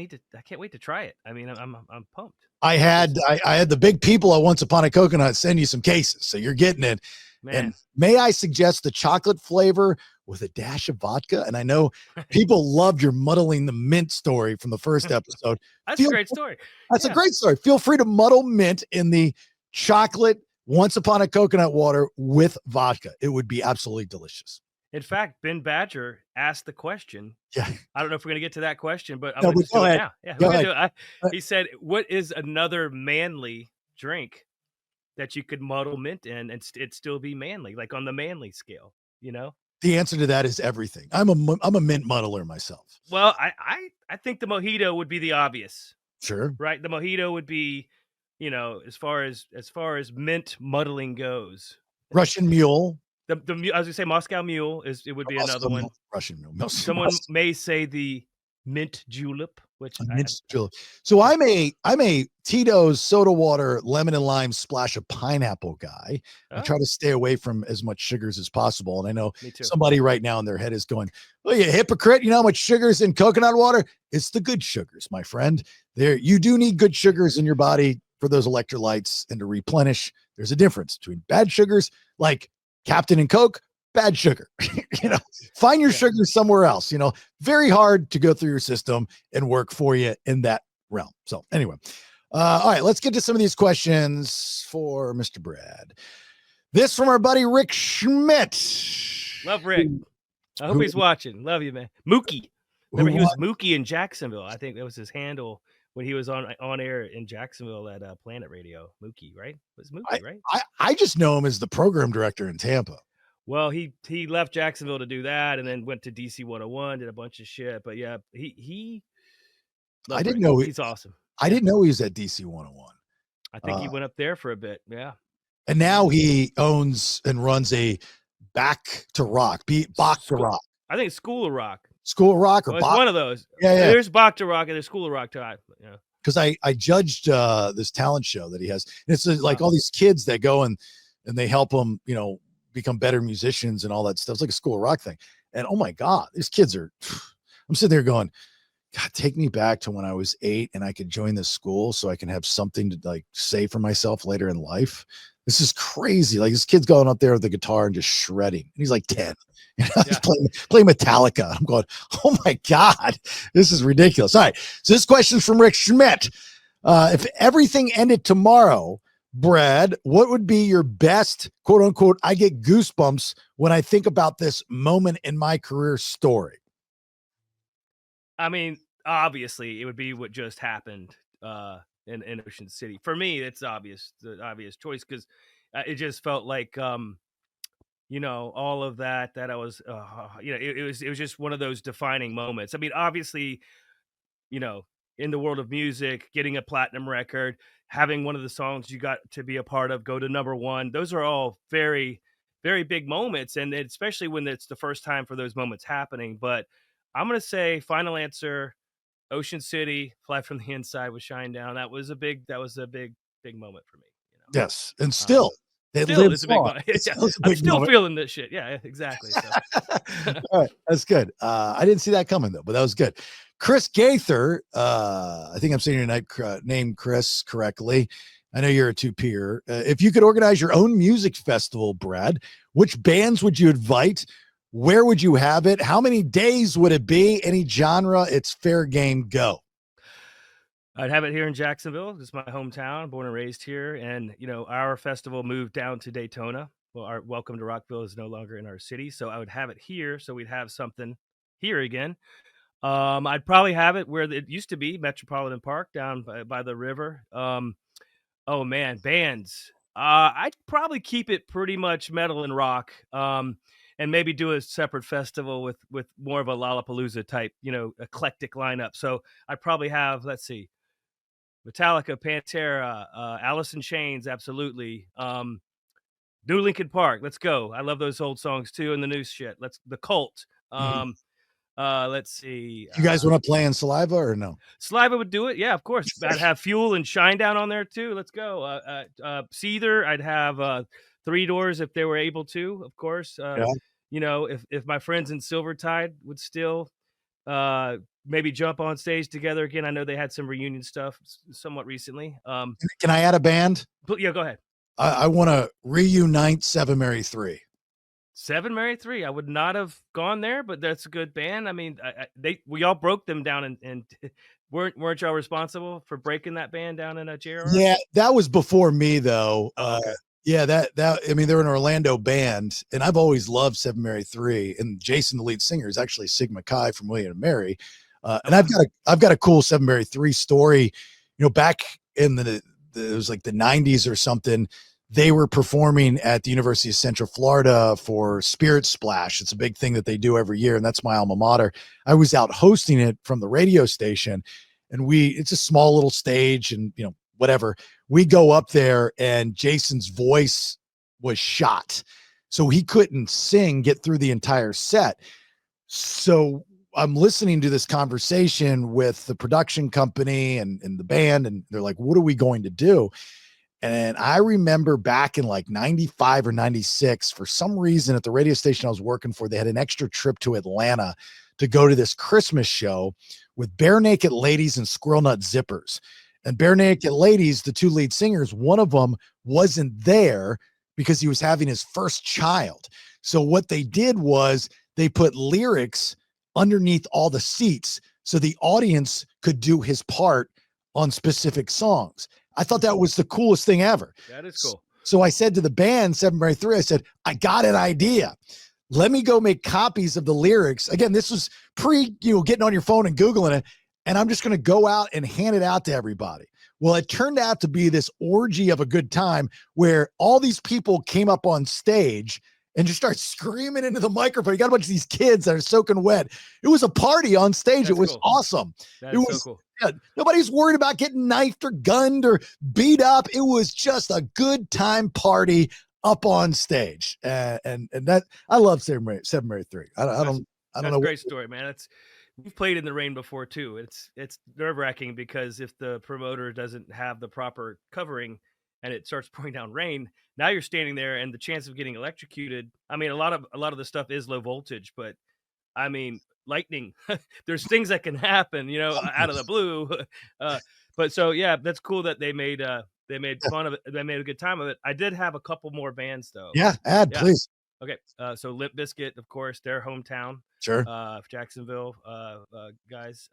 S1: can't wait to try it. I mean, I'm pumped.
S2: I had the big people at Once Upon a Coconut send you some cases, so you're getting it.
S1: Man.
S2: And may I suggest the chocolate flavor with a dash of vodka. And I know people loved your muddling the mint story from the first episode.
S1: That's a great story.
S2: That's a great story. Feel free to muddle mint in the chocolate Once Upon a Coconut water with vodka. It would be absolutely delicious.
S1: In fact, Ben Badger asked the question.
S2: Yeah.
S1: I don't know if we're going to get to that question, but I'm
S2: No,
S1: going to
S2: but
S1: do
S2: go
S1: it
S2: ahead.
S1: now. Yeah,
S2: Go
S1: we're
S2: ahead.
S1: gonna do it. He said, what is another manly drink that you could muddle mint in and it'd still be manly, like on the manly scale, you know?
S2: The answer to that is everything. I'm a mint muddler myself.
S1: Well, I think the mojito would be the obvious,
S2: Sure.
S1: right? The mojito would be, you know, as far as mint muddling goes.
S2: Russian Mule.
S1: I was gonna say Moscow Mule would be another one.
S2: Russian Mule.
S1: Someone may say the mint julep, which
S2: julep. So I'm a Tito's soda water, lemon and lime splash of pineapple guy. I try to stay away from as much sugars as possible. And I know somebody right now in their head is going, "Well, you hypocrite! You know how much sugar's in coconut water? It's the good sugars, my friend. There, you do need good sugars in your body for those electrolytes and to replenish. There's a difference between bad sugars like Captain and Coke, bad sugar. You know, find your sugar somewhere else. You know, very hard to go through your system and work for you in that realm. So anyway, all right, let's get to some of these questions for Mr. Brad. This from our buddy Rick Schmidt.
S1: Love Rick. I hope he's watching. Love you, man. Mookie. Remember, he was Mookie in Jacksonville. I think that was his handle when he was on air in Jacksonville at Planet Radio. Mookie, right? It was Mookie, right?
S2: I just know him as the program director in Tampa.
S1: Well, he left Jacksonville to do that, and then went to DC 101, did a bunch of shit. But yeah,
S2: I didn't know
S1: he's awesome.
S2: I didn't know he was at DC 101.
S1: I think he went up there for a bit. Yeah,
S2: and now he owns and runs a Back to Rock.
S1: I think School of Rock.
S2: School of Rock, or
S1: it's one of those.
S2: Yeah.
S1: There's Bach to Rock and there's School of Rock too. Yeah.
S2: Because I judged this talent show that he has. And it's like all these kids that go and they help them, you know, become better musicians and all that stuff. It's like a School of Rock thing. And oh my God, these kids are, I'm sitting there going, God, take me back to when I was 8 and I could join this school so I can have something to like say for myself later in life. This is crazy. Like this kid's going up there with the guitar and just shredding. And he's like 10. You know, he's playing Metallica. I'm going, oh my God, this is ridiculous. All right. So this question's from Rick Schmidt. If everything ended tomorrow, Brad, what would be your best, quote unquote, I get goosebumps when I think about this moment in my career story?
S1: I mean, obviously it would be what just happened in Ocean City. For me, it's the obvious choice, because it just felt like, you know, all of that I was, you know, it was just one of those defining moments. I mean, obviously, you know, in the world of music, getting a platinum record, having one of the songs you got to be a part of go to #1, those are all very, very big moments. And especially when it's the first time for those moments happening. But I'm going to say final answer, Ocean City, Fly from the Inside with Shinedown. That was a big moment for me. You know?
S2: Yes. And still,
S1: it's a big moment. I'm still feeling this shit. Yeah, exactly. So.
S2: All right, that's good. I didn't see that coming though, but that was good. Chris Gaither, I think I'm saying your name, Chris, correctly. I know you're a two-peer. If you could organize your own music festival, Brad, which bands would you invite? Where would you have it? How many days would it be? Any genre? It's fair game. Go.
S1: I'd have it here in Jacksonville. This is my hometown, born and raised here. And, you know, our festival moved down to Daytona. Well, our Welcome to Rockville is no longer in our city. So I would have it here. So we'd have something here again. I'd probably have it where it used to be, Metropolitan Park, down by the river. Oh man, bands. I'd probably keep it pretty much metal and rock. And maybe do a separate festival with more of a Lollapalooza type, you know, eclectic lineup. So I'd probably have, let's see, Metallica, Pantera, Alice in Chains, absolutely. New Linkin Park, let's go. I love those old songs too, and the new shit. The Cult. Let's see.
S2: You guys want to play in Saliva or no?
S1: Saliva would do it. Yeah, of course. I'd have Fuel and Shinedown on there too. Let's go. Seether, I'd have Three Doors if they were able to, of course. You know, if my friends in Silvertide would still maybe jump on stage together again. I know they had some reunion stuff somewhat recently.
S2: Can I add a band?
S1: Yeah, go ahead.
S2: I want to reunite Seven Mary 3.
S1: Seven Married Three. I would not have gone there, but that's a good band. I mean, we all broke them down, and weren't y'all responsible for breaking that band down in a JR?
S2: Yeah, that was before me though.
S1: Oh, okay.
S2: Yeah, that I mean, they're an Orlando band, and I've always loved Seven Mary Three. And Jason, the lead singer, is actually Sigma Chi from William and Mary. And I've got a cool Seven Mary Three story. You know, back in it was like the 90s or something. They were performing at the University of Central Florida for Spirit Splash. It's a big thing that they do every year, and that's my alma mater. I was out hosting it from the radio station, and it's a small little stage, and whatever. We go up there, and Jason's voice was shot, so he couldn't get through the entire set. So I'm listening to this conversation with the production company and the band, and they're like, what are we going to do? And I remember back in like 95 or 96, for some reason at the radio station I was working for, they had an extra trip to Atlanta to go to this Christmas show with Bare Naked Ladies and Squirrel Nut Zippers. And Bare Naked Ladies, the two lead singers, one of them wasn't there because he was having his first child. So what they did was they put lyrics underneath all the seats so the audience could do his part on specific songs. I thought that was the coolest thing ever.
S1: That is cool.
S2: So I said to the band, Seven Mary Three, I said, I got an idea. Let me go make copies of the lyrics. Again, this was getting on your phone and Googling it. And I'm just going to go out and hand it out to everybody. Well, it turned out to be this orgy of a good time where all these people came up on stage and just start screaming into the microphone. You got a bunch of these kids that are soaking wet. It was a party on stage. It was cool. Awesome.
S1: That is so cool.
S2: Yeah, nobody's worried about getting knifed or gunned or beat up. It was just a good time party up on stage. And that I love Seven Mary Three. I don't know.
S1: Great story, man. We've played in the rain before too. It's nerve-wracking because if the promoter doesn't have the proper covering and it starts pouring down rain, now you're standing there and the chance of getting electrocuted. I mean, a lot of the stuff is low voltage, but I mean, lightning, there's things that can happen, out of the blue. But so, yeah, that's cool that they made fun of it. They made a good time of it. I did have a couple more bands though.
S2: Yeah. Please.
S1: Okay. So Limp Bizkit, of course, their hometown.
S2: Sure.
S1: Jacksonville, guys.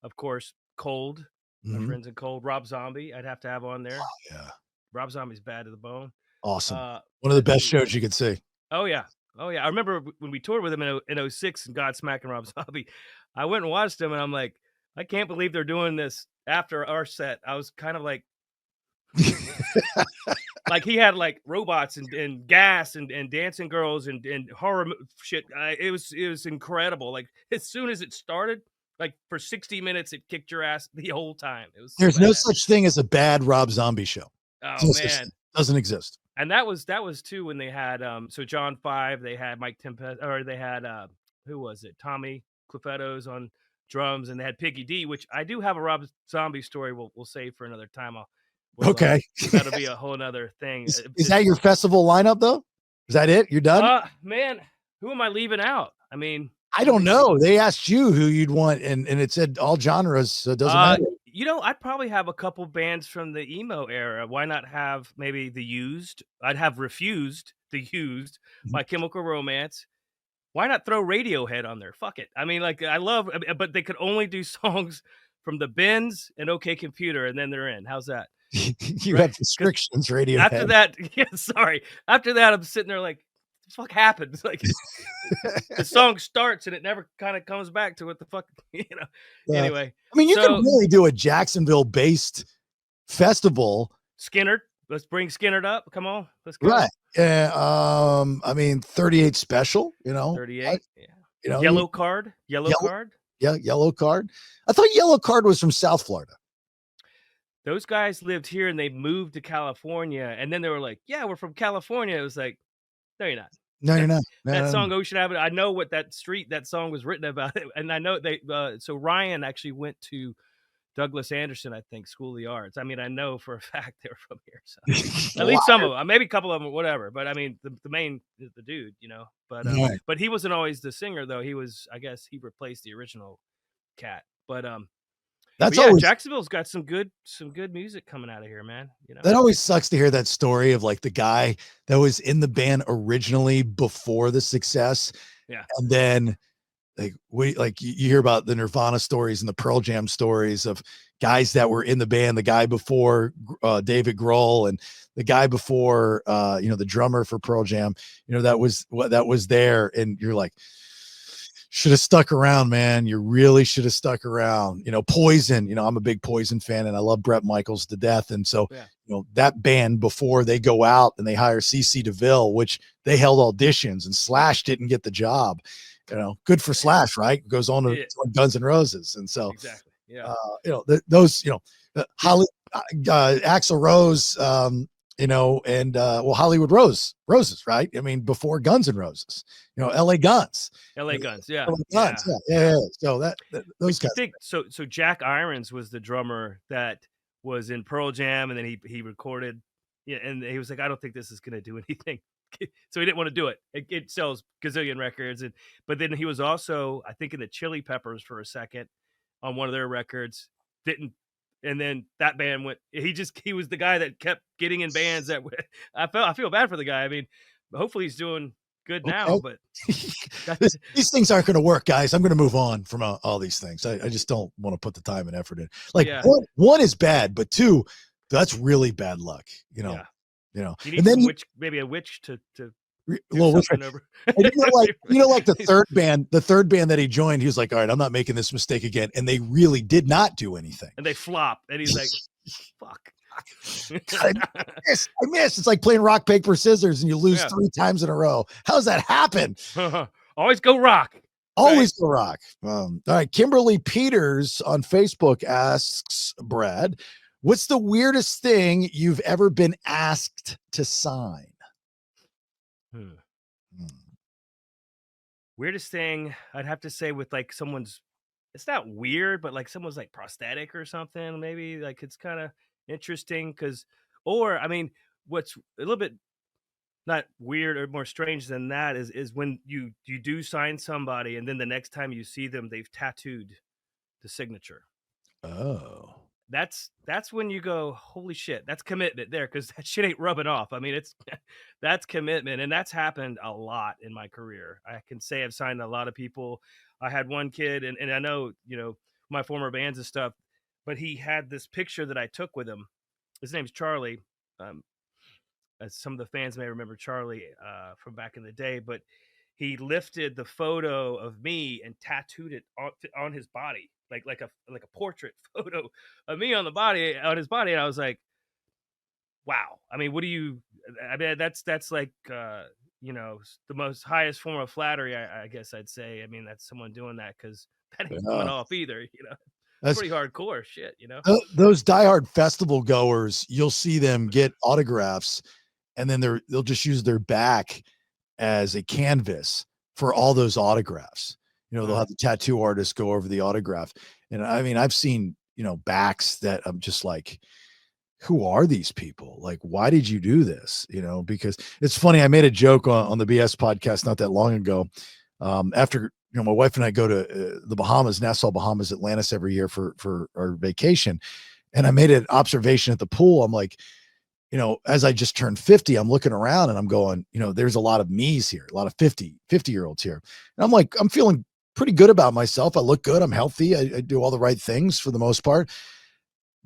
S1: Of course, Cold, my friends in Cold. Rob Zombie, I'd have to have on there.
S2: Oh, yeah.
S1: Rob Zombie's bad to the bone.
S2: Awesome. One of the best shows you could see.
S1: Oh yeah. I remember when we toured with him in 06 and Godsmack and Rob Zombie. I went and watched him and I'm like, I can't believe they're doing this after our set. I was kind of like, like he had like robots and gas and dancing girls and horror shit. It was incredible. Like as soon as it started, like for 60 minutes, it kicked your ass the whole time. It was
S2: There's no such thing as a bad Rob Zombie show.
S1: Oh man,
S2: doesn't exist.
S1: And that was too when they had so John 5, they had Mike Tempest, or they had who was it? Tommy Cliffettos on drums, and they had Piggy D, which I do have a Rob Zombie story we'll save for another time.
S2: Okay.
S1: That'll be a whole nother thing.
S2: Is that your festival lineup though? Is that it? You're done?
S1: Man, who am I leaving out? I mean,
S2: I don't know. They asked you who you'd want, and it said all genres, so it doesn't matter.
S1: I'd probably have a couple bands from the emo era. Why not have maybe The Used? I'd have Refused, The Used, My Chemical Romance. Why not throw Radiohead on there? Fuck it. I mean, like, but they could only do songs from the Bends and OK Computer, and then they're in. How's that?
S2: You have restrictions, Radiohead.
S1: After that, After that, I'm sitting there like, what the fuck happened? Like, the song starts and it never kind of comes back to what the fuck,
S2: Yeah.
S1: Anyway.
S2: I mean, you could really do a Jacksonville-based festival.
S1: Skynyrd. Let's bring Skynyrd up. Come on. Let's go.
S2: Right. I mean, 38 Special,
S1: 38. Yellow Card. Yellow Card.
S2: Yeah, Yellow Card. I thought Yellow Card was from South Florida.
S1: Those guys lived here and they moved to California. And then they were like, yeah, we're from California. It was like, no, you're not.
S2: No, you're not.
S1: That song, Ocean Avenue, I know what that song was written about. And I know so Ryan actually went to Douglas Anderson, I think, School of the Arts. I mean, I know for a fact they're from here. So at least some of them, maybe a couple of them, whatever. But I mean, the main is the dude, But he wasn't always the singer, though. I guess he replaced the original cat. But
S2: That's
S1: yeah,
S2: always
S1: Jacksonville's got some good music coming out of here, man. You know,
S2: that always sucks to hear that story of like the guy that was in the band originally before the success,
S1: yeah,
S2: and then like you hear about the Nirvana stories and the Pearl Jam stories of guys that were in the band, the guy before David Grohl and the guy before the drummer for Pearl Jam, that was there, and you're like, should have stuck around, man. You really should have stuck around. Poison, I'm a big Poison fan and I love Bret Michaels to death. And so,
S1: yeah.
S2: That band, before they go out and they hire CC DeVille, which they held auditions and Slash didn't get the job, good for Slash, right? Goes on to Guns N' Roses. And so,
S1: exactly. Yeah.
S2: Holly, Axl Rose, and Hollywood Roses, right? I mean, before Guns N' Roses, LA Guns.
S1: LA Guns, yeah.
S2: LA Guns, yeah. So those guys.
S1: So Jack Irons was the drummer that was in Pearl Jam, and then he recorded, and he was like, I don't think this is gonna do anything. So he didn't want to do it. It sells gazillion records, but then he was also, I think, in the Chili Peppers for a second on one of their records. And then that band went. He was the guy that kept getting in bands that I feel bad for the guy. I mean, hopefully he's doing good now, but
S2: these things aren't going to work, guys. I'm going to move on from all these things. I just don't want to put the time and effort in. Like one is bad, but two, that's really bad luck. You need
S1: and then maybe a witch to
S2: over. like the third band that he joined, he was like, all right, I'm not making this mistake again. And they really did not do anything.
S1: And they flop. And he's like, fuck.
S2: I miss. It's like playing rock, paper, scissors, and you lose 3 times in a row. How's that happen?
S1: Always go rock.
S2: Always go rock. All right. Kimberly Peters on Facebook asks Brad, what's the weirdest thing you've ever been asked to sign?
S1: Weirdest thing, I'd have to say with like someone's, it's not weird, but like someone's like prosthetic or something, maybe like it's kind of interesting or I mean, what's a little bit not weird or more strange than that is when you do sign somebody and then the next time you see them, they've tattooed the signature.
S2: Oh.
S1: That's when you go, holy shit, that's commitment there, because that shit ain't rubbing off. I mean, that's commitment, and that's happened a lot in my career. I can say I've signed a lot of people. I had one kid, and I know, my former bands and stuff, but he had this picture that I took with him. His name's Charlie. As some of the fans may remember Charlie from back in the day, but he lifted the photo of me and tattooed it on his body. Like a portrait photo of me on his body, and I was like, wow. I mean, that's like the most highest form of flattery, I guess I'd say. I mean, that's someone doing that, because that ain't coming off either. That's pretty hardcore shit.
S2: Those diehard festival goers, you'll see them get autographs, and then they'll just use their back as a canvas for all those autographs. They'll have the tattoo artist go over the autograph. And I mean, I've seen, backs that I'm just like, who are these people? Like, why did you do this? Because it's funny. I made a joke on the BS podcast not that long ago. After, my wife and I go to the Bahamas, Nassau, Bahamas, Atlantis every year for our vacation. And I made an observation at the pool. I'm like, as I just turned 50, I'm looking around and I'm going, there's a lot of me's here, a lot of 50-year-olds here. And I'm like, I'm feeling pretty good about myself. I look good. I'm healthy. I do all the right things for the most part.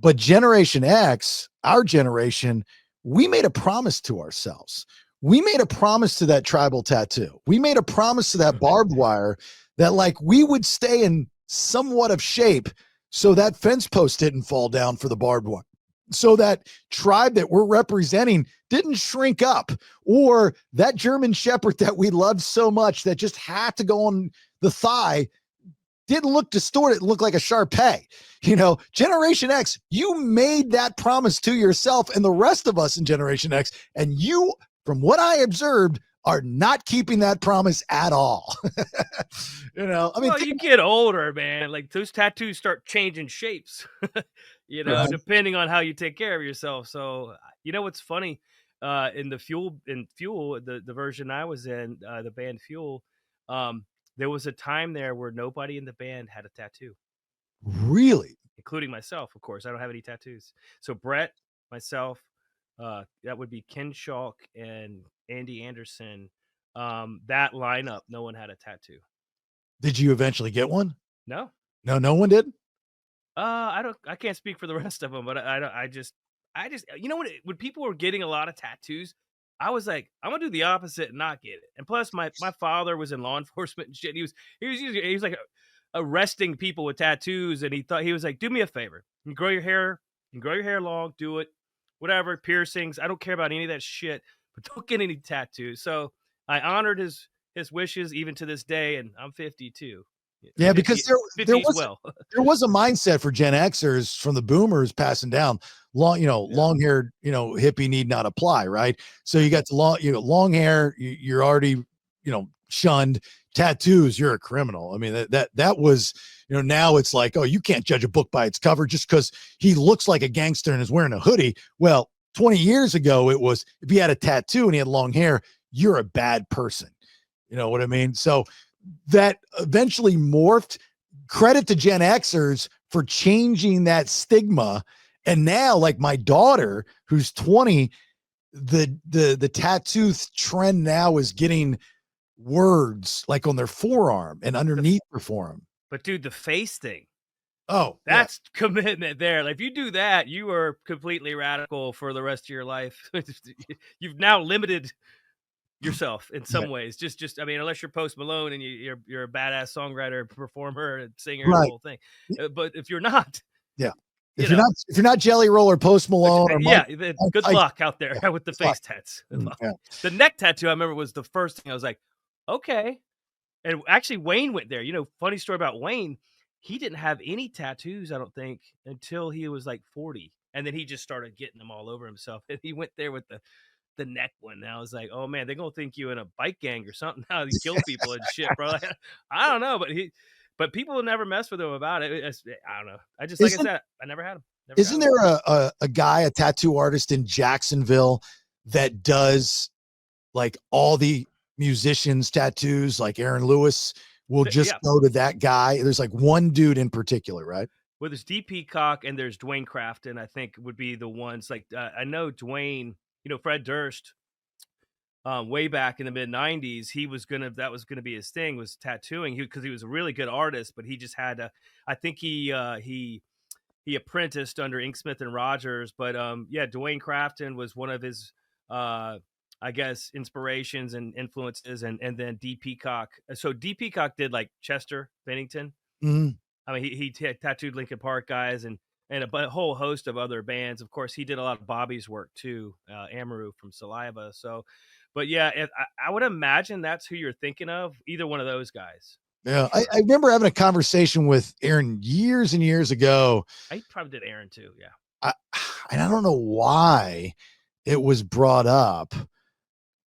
S2: But Generation X, our generation, we made a promise to ourselves. We made a promise to that tribal tattoo. We made a promise to that barbed wire that like we would stay in somewhat of shape so that fence post didn't fall down for the barbed wire. So that tribe that we're representing didn't shrink up, or that German Shepherd that we loved so much that just had to go on the thigh didn't look distorted. It looked like a Shar-Pei. Generation X, you made that promise to yourself and the rest of us in Generation X. And you, from what I observed, are not keeping that promise at all.
S1: You get older, man. Like those tattoos start changing shapes, depending on how you take care of yourself. So, what's funny, in Fuel, the version I was in, the band Fuel, there was a time there where nobody in the band had a tattoo.
S2: Really?
S1: including myself, of course. I don't have any tattoos. So Brett, myself, that would be Ken Schalk and Andy Anderson. That lineup, no one had a tattoo.
S2: Did you eventually get one?
S1: No.
S2: No one did?
S1: I can't speak for the rest of them, but I just, you know what? When people were getting a lot of tattoos, I was like, I'm gonna do the opposite and not get it. And plus, my father was in law enforcement and shit. He was like arresting people with tattoos, and he was like, do me a favor, you grow your hair, long, do it, whatever, piercings. I don't care about any of that shit, but don't get any tattoos. So I honored his wishes even to this day, and I'm 52.
S2: Yeah, because there was a mindset for Gen Xers from the boomers passing down long haired, hippie need not apply. Right. So you got the long hair, you're already, shunned. Tattoos, you're a criminal. I mean, that was, now it's like, oh, you can't judge a book by its cover just because he looks like a gangster and is wearing a hoodie. Well, 20 years ago, it was, if he had a tattoo and he had long hair, you're a bad person. You know what I mean? So that eventually morphed. Credit to Gen Xers for changing that stigma. And now, like my daughter, who's 20, the tattoo trend now is getting words like on their forearm and underneath their forearm.
S1: But dude, the face thing.
S2: Oh,
S1: that's commitment there. Like if you do that, you are completely radical for the rest of your life. You've now limited yourself in some ways. Just I mean, unless you're Post Malone and you're a badass songwriter, performer, and singer, and the whole thing. But if you're not,
S2: if you're not Jelly Roll or Post Malone,
S1: good luck out there with the face tats. The neck tattoo, I remember, was the first thing I was like, okay. And actually, Wayne went there. Funny story about Wayne. He didn't have any tattoos, I don't think, until he was like 40, and then he just started getting them all over himself. And he went there with the neck one. And I was like, oh man, they're gonna think you in a bike gang or something now. You kill people and shit, bro. Like, I don't know, but people will never mess with him about it. I don't know. I said, I never had him.
S2: Isn't there a guy, a tattoo artist in Jacksonville that does like all the musicians' tattoos? Like Aaron Lewis will just go to that guy. There's like one dude in particular, right?
S1: Well, there's D. Peacock and there's Dwayne Crafton, I think would be the ones. Like I know Dwayne, Fred Durst, way back in the mid 90s, that was gonna be his thing, was tattooing, because he was a really good artist, but he just had to, I think he apprenticed under Inksmith and Rogers. But Dwayne Crafton was one of his I guess inspirations and influences, and then D. Peacock. So D. Peacock did like Chester Bennington.
S2: Mm-hmm.
S1: I mean, he tattooed Linkin Park guys and a whole host of other bands. Of course, he did a lot of Bobby's work too, Amaru from Saliva. So, but yeah, I would imagine that's who you're thinking of, either one of those guys.
S2: Yeah, I remember having a conversation with Aaron years and years ago.
S1: I probably did Aaron too, yeah.
S2: And I don't know why it was brought up,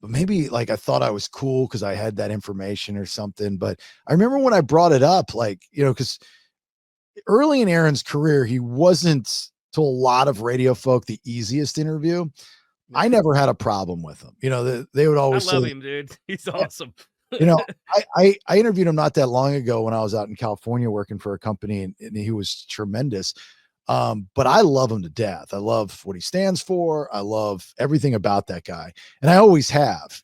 S2: but maybe like I thought I was cool because I had that information or something. But I remember when I brought it up, like, because early in Aaron's career, he wasn't, to a lot of radio folk, the easiest interview. Yeah. I never had a problem with him. They would always
S1: say, I love him, dude. He's awesome.
S2: I interviewed him not that long ago when I was out in California working for a company, and he was tremendous. But I love him to death. I love what he stands for. I love everything about that guy. And I always have,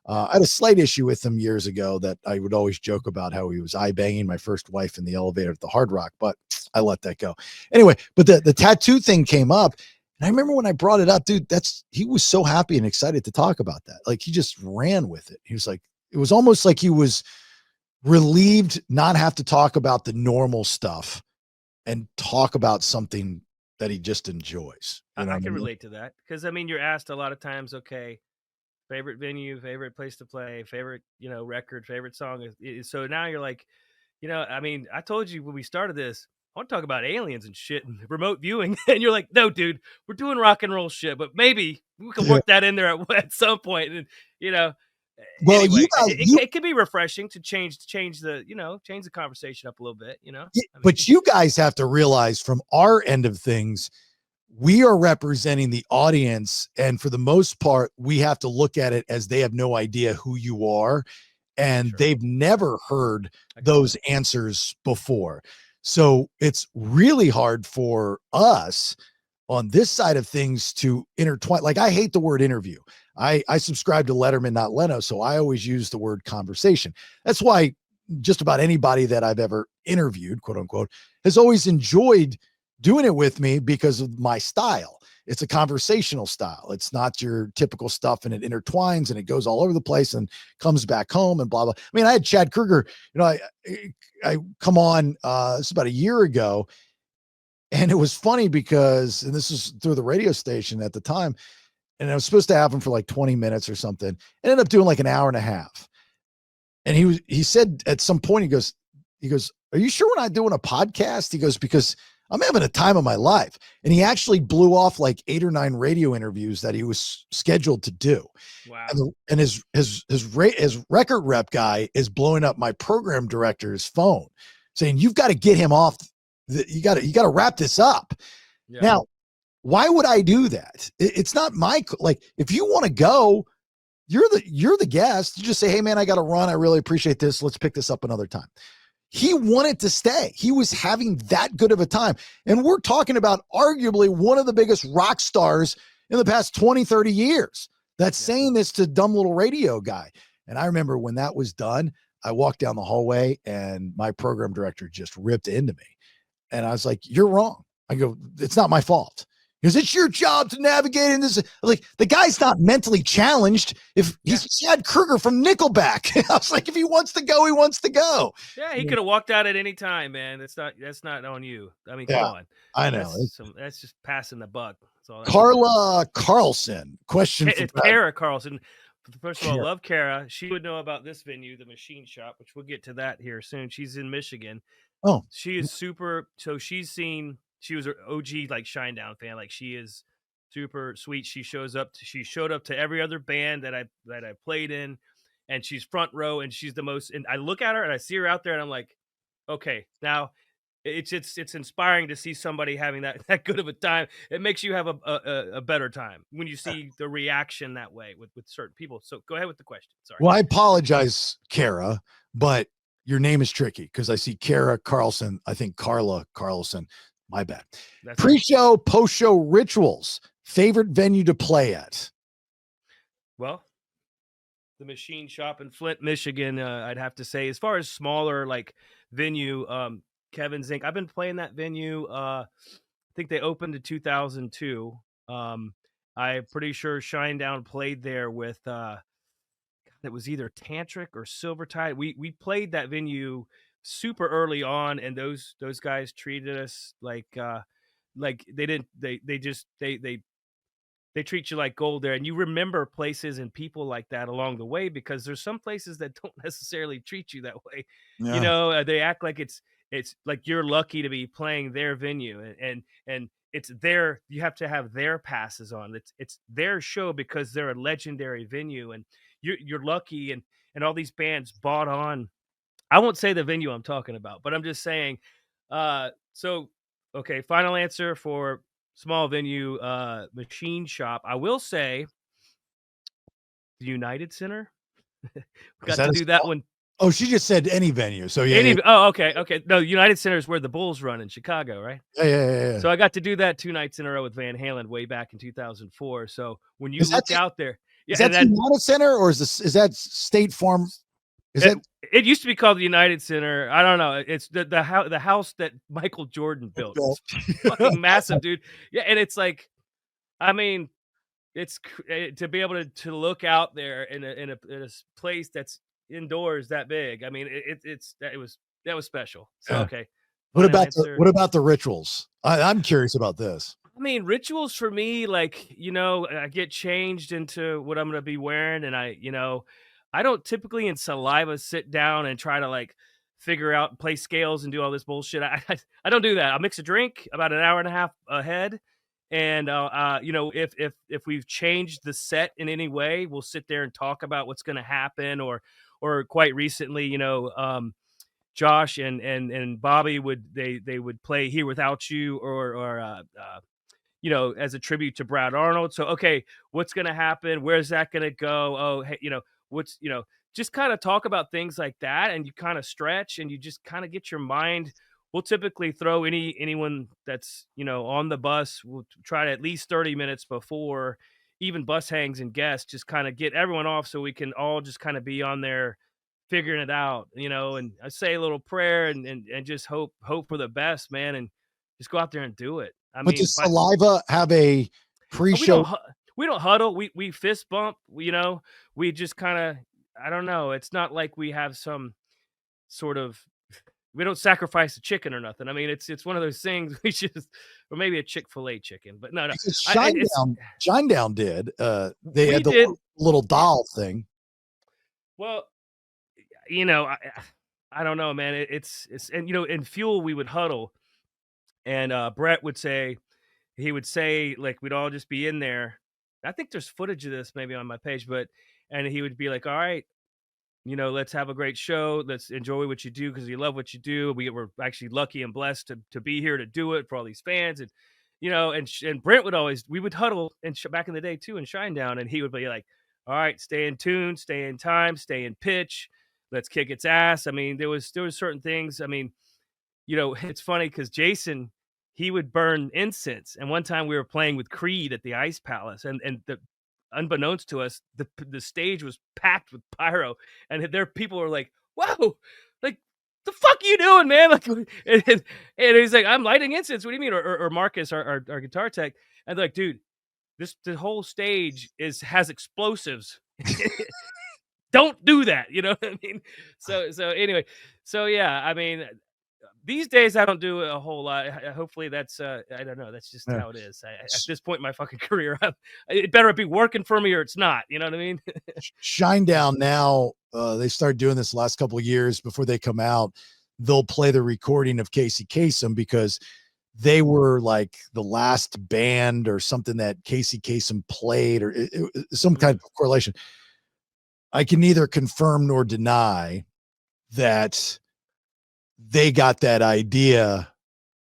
S2: I had a slight issue with him years ago that I would always joke about how he was eye banging my first wife in the elevator at the Hard Rock, but I let that go. Anyway, but the tattoo thing came up. And I remember when I brought it up, dude, he was so happy and excited to talk about that. Like, he just ran with it. He was like, it was almost like he was relieved not have to talk about the normal stuff and talk about something that he just enjoys.
S1: I can relate to that, because I mean, you're asked a lot of times, okay, favorite venue, favorite place to play, favorite, record, favorite song. So now you're like, I mean, I told you when we started this, I want to talk about aliens and shit and remote viewing. And you're like, no, dude, we're doing rock and roll shit, but maybe we can work that in there at some point. And, well, anyway, it can be refreshing to change the conversation up a little bit,
S2: but you guys have to realize, from our end of things, we are representing the audience. And for the most part, we have to look at it as they have no idea who you are. And they've never heard those answers before. So it's really hard for us on this side of things to intertwine. Like, I hate the word interview. I subscribe to Letterman, not Leno. So I always use the word conversation. That's why just about anybody that I've ever interviewed, quote unquote, has always enjoyed doing it with me because of my style. It's a conversational style. It's not your typical stuff, and it intertwines and it goes all over the place and comes back home and blah, blah. I mean, I had Chad Kruger, I come on, this is about a year ago. And it was funny because, and this is through the radio station at the time, and I was supposed to have him for like 20 minutes or something. And ended up doing like an hour and a half. And he said at some point, he goes, "Are you sure we're not doing a podcast?" He goes, "Because I'm having a time of my life." And he actually blew off like 8 or 9 radio interviews that he was scheduled to do.
S1: Wow.
S2: And his record rep guy is blowing up my program director's phone saying, "You've got to get him off. You got to wrap this up." Yeah. Now, why would I do that? It's not my, like, if you want to go, you're the guest. You just say, "Hey man, I got to run. I really appreciate this. Let's pick this up another time." He wanted to stay. He was having that good of a time. And we're talking about arguably one of the biggest rock stars in the past 20, 30 years that's saying this to dumb little radio guy. And I remember when that was done, I walked down the hallway and my program director just ripped into me. And I was like, "You're wrong." I go, "It's not my fault." He goes, "It's your job to navigate in this." Like, the guy's not mentally challenged. If he's Chad Kruger from Nickelback, I was like, if he wants to go, he wants to go.
S1: Yeah, he could have walked out at any time, man. That's not on you. I mean, come on.
S2: I know.
S1: That's just passing the buck. That's all.
S2: Carla Carlson. Question.
S1: It's Kara Carlson. First of all, love Kara. She would know about this venue, the Machine Shop, which we'll get to that here soon. She's in Michigan.
S2: Oh,
S1: she is super. So she was an OG like Shinedown fan. Like, she is super sweet. She showed up to every other band that I played in, and she's front row, and she's the most. And I look at her and I see her out there, and I'm like, okay, now it's inspiring to see somebody having that good of a time. It makes you have a better time when you see the reaction that way with certain people. So go ahead with the question. Sorry.
S2: Well, I apologize, Kara, but your name is tricky because I see Kara Carlson. I think Carla Carlson. My bad. Pre-show, post-show rituals. Favorite venue to play at?
S1: Well, the Machine Shop in Flint, Michigan, I'd have to say. As far as smaller like venue, Kevin's Inc. I've been playing that venue. I think they opened in 2002. I'm pretty sure Shinedown played there with it was either Tantric or Silvertide. We played that venue super early on, and those guys treated us like they didn't they treat you like gold there. And you remember places and people like that along the way, because there's some places that don't necessarily treat you that way. They act like it's like you're lucky to be playing their venue, and it's their, you have to have their passes on. It's their show because they're a legendary venue, and you're lucky, and all these bands bought on. I won't say the venue I'm talking about, but I'm just saying. So, okay, final answer for small venue, Machine Shop. I will say the United Center. Got to do that one.
S2: Oh, she just said any venue. So
S1: Oh, okay. No, United Center is where the Bulls run in Chicago, right?
S2: Yeah.
S1: So I got to do that 2 nights in a row with Van Halen way back in 2004. So when you look out there,
S2: is that the United Center, or is that State Farm?
S1: It used to be called the United Center. I don't know. It's the house that Michael Jordan built. It's fucking massive, dude. Yeah, and it's like, I mean, it's to be able to look out there in a place that's indoors that big. I mean, that was special. So okay.
S2: What about the rituals? I'm curious about this.
S1: I mean, rituals for me, like, I get changed into what I'm going to be wearing, and I don't typically in Saliva sit down and try to like figure out, play scales and do all this bullshit. I don't do that. I'll mix a drink about an hour and a half ahead. And, if we've changed the set in any way, we'll sit there and talk about what's going to happen. Or quite recently, Josh and Bobby they would play Here Without You or as a tribute to Brad Arnold. So, okay, what's going to happen? Where's that going to go? Oh, hey, just kind of talk about things like that, and you kind of stretch, and you just kind of get your mind we'll typically throw anyone that's, you know, on the bus. We'll try to at least 30 minutes before even bus hangs and guests, just kind of get everyone off so we can all just kind of be on there figuring it out, you know, and I say a little prayer and just hope for the best, man, and just go out there and do it. I
S2: But
S1: mean,
S2: does
S1: but
S2: Saliva have a
S1: we
S2: pre-show?
S1: we don't huddle. We fist bump. You know, we just kind of, I don't know. It's not like we have some sort of, we don't sacrifice a chicken or nothing. I mean, it's one of those things we just, or maybe a Chick-fil-A chicken, but no.
S2: Because
S1: It's
S2: Shinedown did. They
S1: we
S2: had the
S1: did.
S2: little doll thing.
S1: Well, you know, I don't know, man. It's and you know, in Fuel we would huddle, and Brett would say, he would say, like, we'd all just be in there. I think there's footage of this maybe on my page, but and he would be like, all right, you know, let's have a great show. Let's enjoy what you do because you love what you do. We were actually lucky and blessed to be here to do it for all these fans. And, you know, and Brent would always, we would huddle and back in the day too, and Shinedown. And he would be like, all right, stay in tune, stay in time, stay in pitch. Let's kick its ass. I mean, there was certain things. I mean, you know, it's funny because Jason, he would burn incense. And one time we were playing with Creed at the Ice Palace, and the unbeknownst to us, the stage was packed with pyro, and there people were like, "Whoa, like the fuck are you doing, man?" Like, and he's like, "I'm lighting incense. What do you mean?" Or Marcus, our guitar tech, and they're like, "Dude, the whole stage has explosives." Don't do that, you know what I mean? So anyway, so yeah, I mean, these days I don't do a whole lot. Hopefully that's I don't know. That's just
S2: Yeah.
S1: how it is. At this point in my fucking career, it better be working for me or it's not. You know what I mean?
S2: Shinedown now, they started doing this the last couple of years. Before they come out, they'll play the recording of Casey Kasem because they were like the last band or something that Casey Kasem played, or some kind of correlation. I can neither confirm nor deny that they got that idea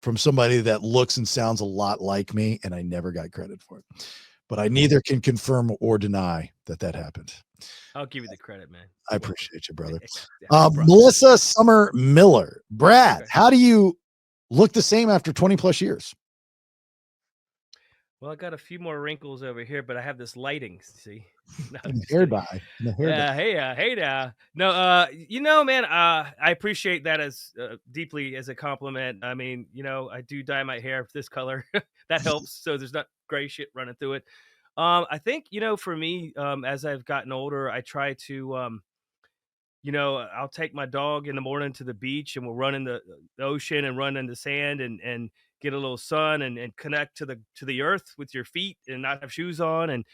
S2: from somebody that looks and sounds a lot like me, and I never got credit for it. But I neither can confirm or deny that happened.
S1: I'll give you the credit, man.
S2: I appreciate you, brother.
S1: Yeah, no problem.
S2: Melissa Summer Miller. Brad,
S1: Okay.
S2: how do you look the same after 20 plus years?
S1: Well, I got a few more wrinkles over here, but I have this lighting. See, no,
S2: And
S1: just
S2: hair
S1: kidding.
S2: dye. And the hair dye.
S1: Hey now. No, you know, man, I appreciate that as deeply as a compliment. I mean, you know, I do dye my hair this color. That helps, so there's not gray shit running through it. I think, you know, for me, as I've gotten older, I try to, you know, I'll take my dog in the morning to the beach, and we'll run in the ocean and run in the sand and get a little sun and connect to the earth with your feet and not have shoes on,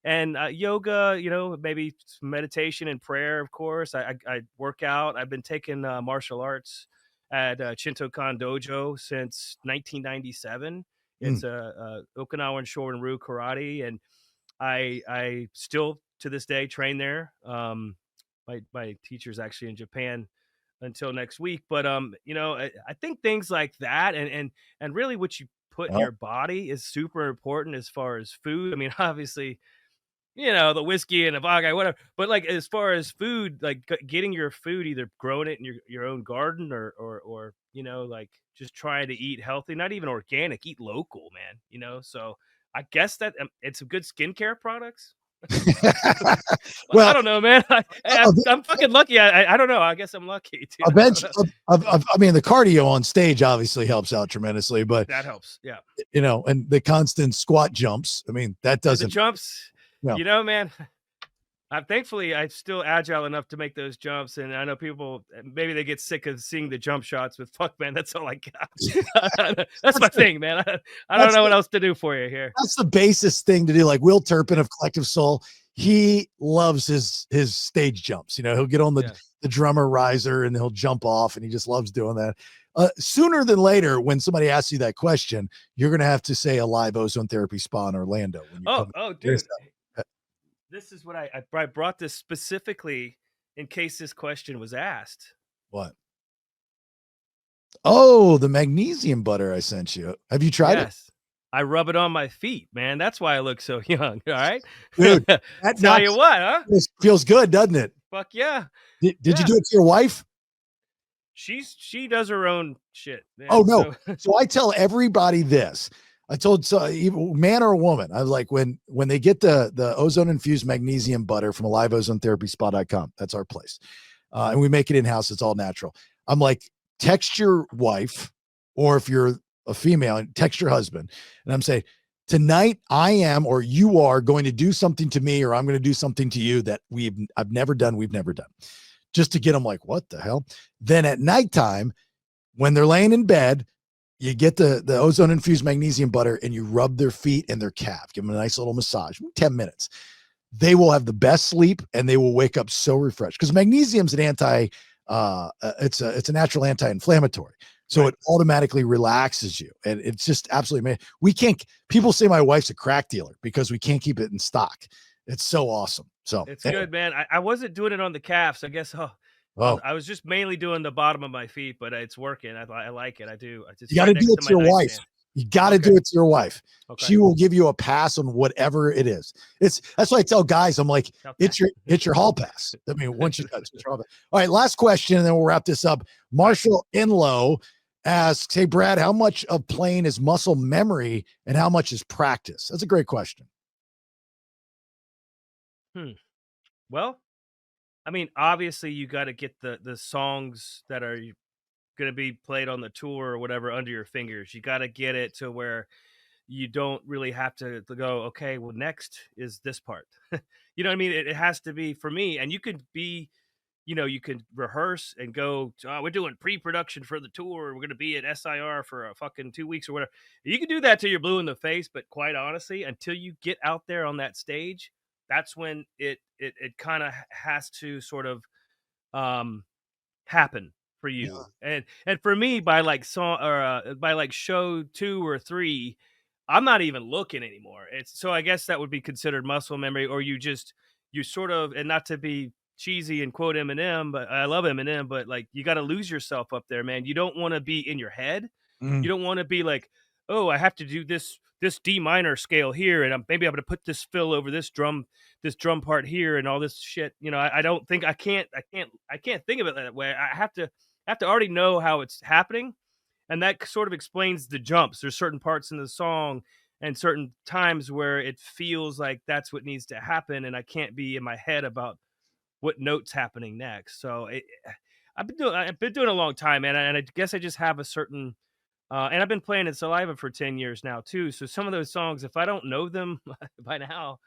S1: and yoga, you know, maybe some meditation and prayer. Of course, I work out. I've been taking martial arts at Shintokan Dojo since 1997. It's a Okinawan Shorin-ryu karate, and I still to this day train there. My teacher's actually in Japan until next week, but you know, I think things like that and really what you put in your body is super important as far as food. I mean, obviously, you know, the whiskey and the vodka, whatever, but like as far as food, like getting your food, either growing it in your own garden or you know, like just trying to eat healthy, not even organic, eat local, man, you know. So I guess that it's some good skincare products. Well, I don't know, man. I'm fucking lucky. I don't know. I guess I'm lucky too.
S2: I mean, the cardio on stage obviously helps out tremendously, but
S1: that helps. Yeah.
S2: You know, and the constant squat jumps. I mean, that doesn't.
S1: The jumps.
S2: No.
S1: You know, man. Thankfully, I'm still agile enough to make those jumps, and I know people maybe they get sick of seeing the jump shots. But fuck, man, that's all I got. That's my thing, man. I don't know what else to do for you here.
S2: That's the basest thing to do. Like Will Turpin of Collective Soul, he loves his stage jumps. You know, he'll get on the drummer riser and he'll jump off, and he just loves doing that. Sooner than later, when somebody asks you that question, you're going to have to say a live ozone therapy spa in Orlando. When
S1: oh, dude. This is what I brought this specifically in case this question was asked.
S2: What? Oh, the magnesium butter I sent you. Have you tried it?
S1: I rub it on my feet, man. That's why I look so young. All right.
S2: Dude,
S1: tell you what, huh?
S2: It feels good, doesn't it?
S1: Fuck yeah.
S2: Did you do it to your wife?
S1: She does her own shit, man.
S2: Oh no.
S1: So
S2: So I tell everybody this. I told man or a woman, I was like, when they get the ozone infused magnesium butter from aliveozonetherapyspa.com, that's our place. And we make it in-house. It's all natural. I'm like, text your wife, or if you're a female, text your husband. And I'm saying, tonight I am, or you are going to do something to me, or I'm going to do something to you that I've never done. We've never done, just to get them like, what the hell? Then at nighttime, when they're laying in bed, you get the ozone infused magnesium butter and you rub their feet and their calf, give them a nice little massage, 10 minutes. They will have the best sleep and they will wake up so refreshed, because magnesium's an it's a natural anti-inflammatory. So It automatically relaxes you. And it's just absolutely amazing. People say my wife's a crack dealer because we can't keep it in stock. It's so awesome. So
S1: it's good, man. I wasn't doing it on the calves. I guess, I was just mainly doing the bottom of my feet, but it's working. I like it. I do.
S2: You got to do it to your wife. You got to do it to your wife.
S1: Okay.
S2: She will give you a pass on whatever it is. That's why I tell guys, I'm like, it's your hall pass. I mean, once you touch it. All right, last question, and then we'll wrap this up. Marshall Inlow asks, hey, Brad, how much of playing is muscle memory and how much is practice? That's a great question.
S1: Well, I mean, obviously you got to get the songs that are going to be played on the tour or whatever under your fingers. You got to get it to where you don't really have to go, okay, well, next is this part. You know what I mean? It has to be for me. And you could be, you can rehearse and go, we're doing pre-production for the tour. We're going to be at SIR for a fucking 2 weeks or whatever. You can do that till you're blue in the face. But quite honestly, until you get out there on that stage, that's when it kind of has to sort of happen for you. And for me, by like show 2 or 3, I'm not even looking anymore. So I guess that would be considered muscle memory, or you sort of, and not to be cheesy and quote Eminem, but I love Eminem, but like, you got to lose yourself up there, man. You don't want to be in your head. You don't want to be like, oh, I have to do this D minor scale here, and maybe I'm going to put this fill over this drum part here, and all this shit. I don't think I can't think of it that way. I have to already know how it's happening, and that sort of explains the jumps. There's certain parts in the song and certain times where it feels like that's what needs to happen, and I can't be in my head about what note's happening next. So I've been doing it a long time, man, and I guess I just have a certain. And I've been playing in Saliva for 10 years now, too. So some of those songs, if I don't know them by now,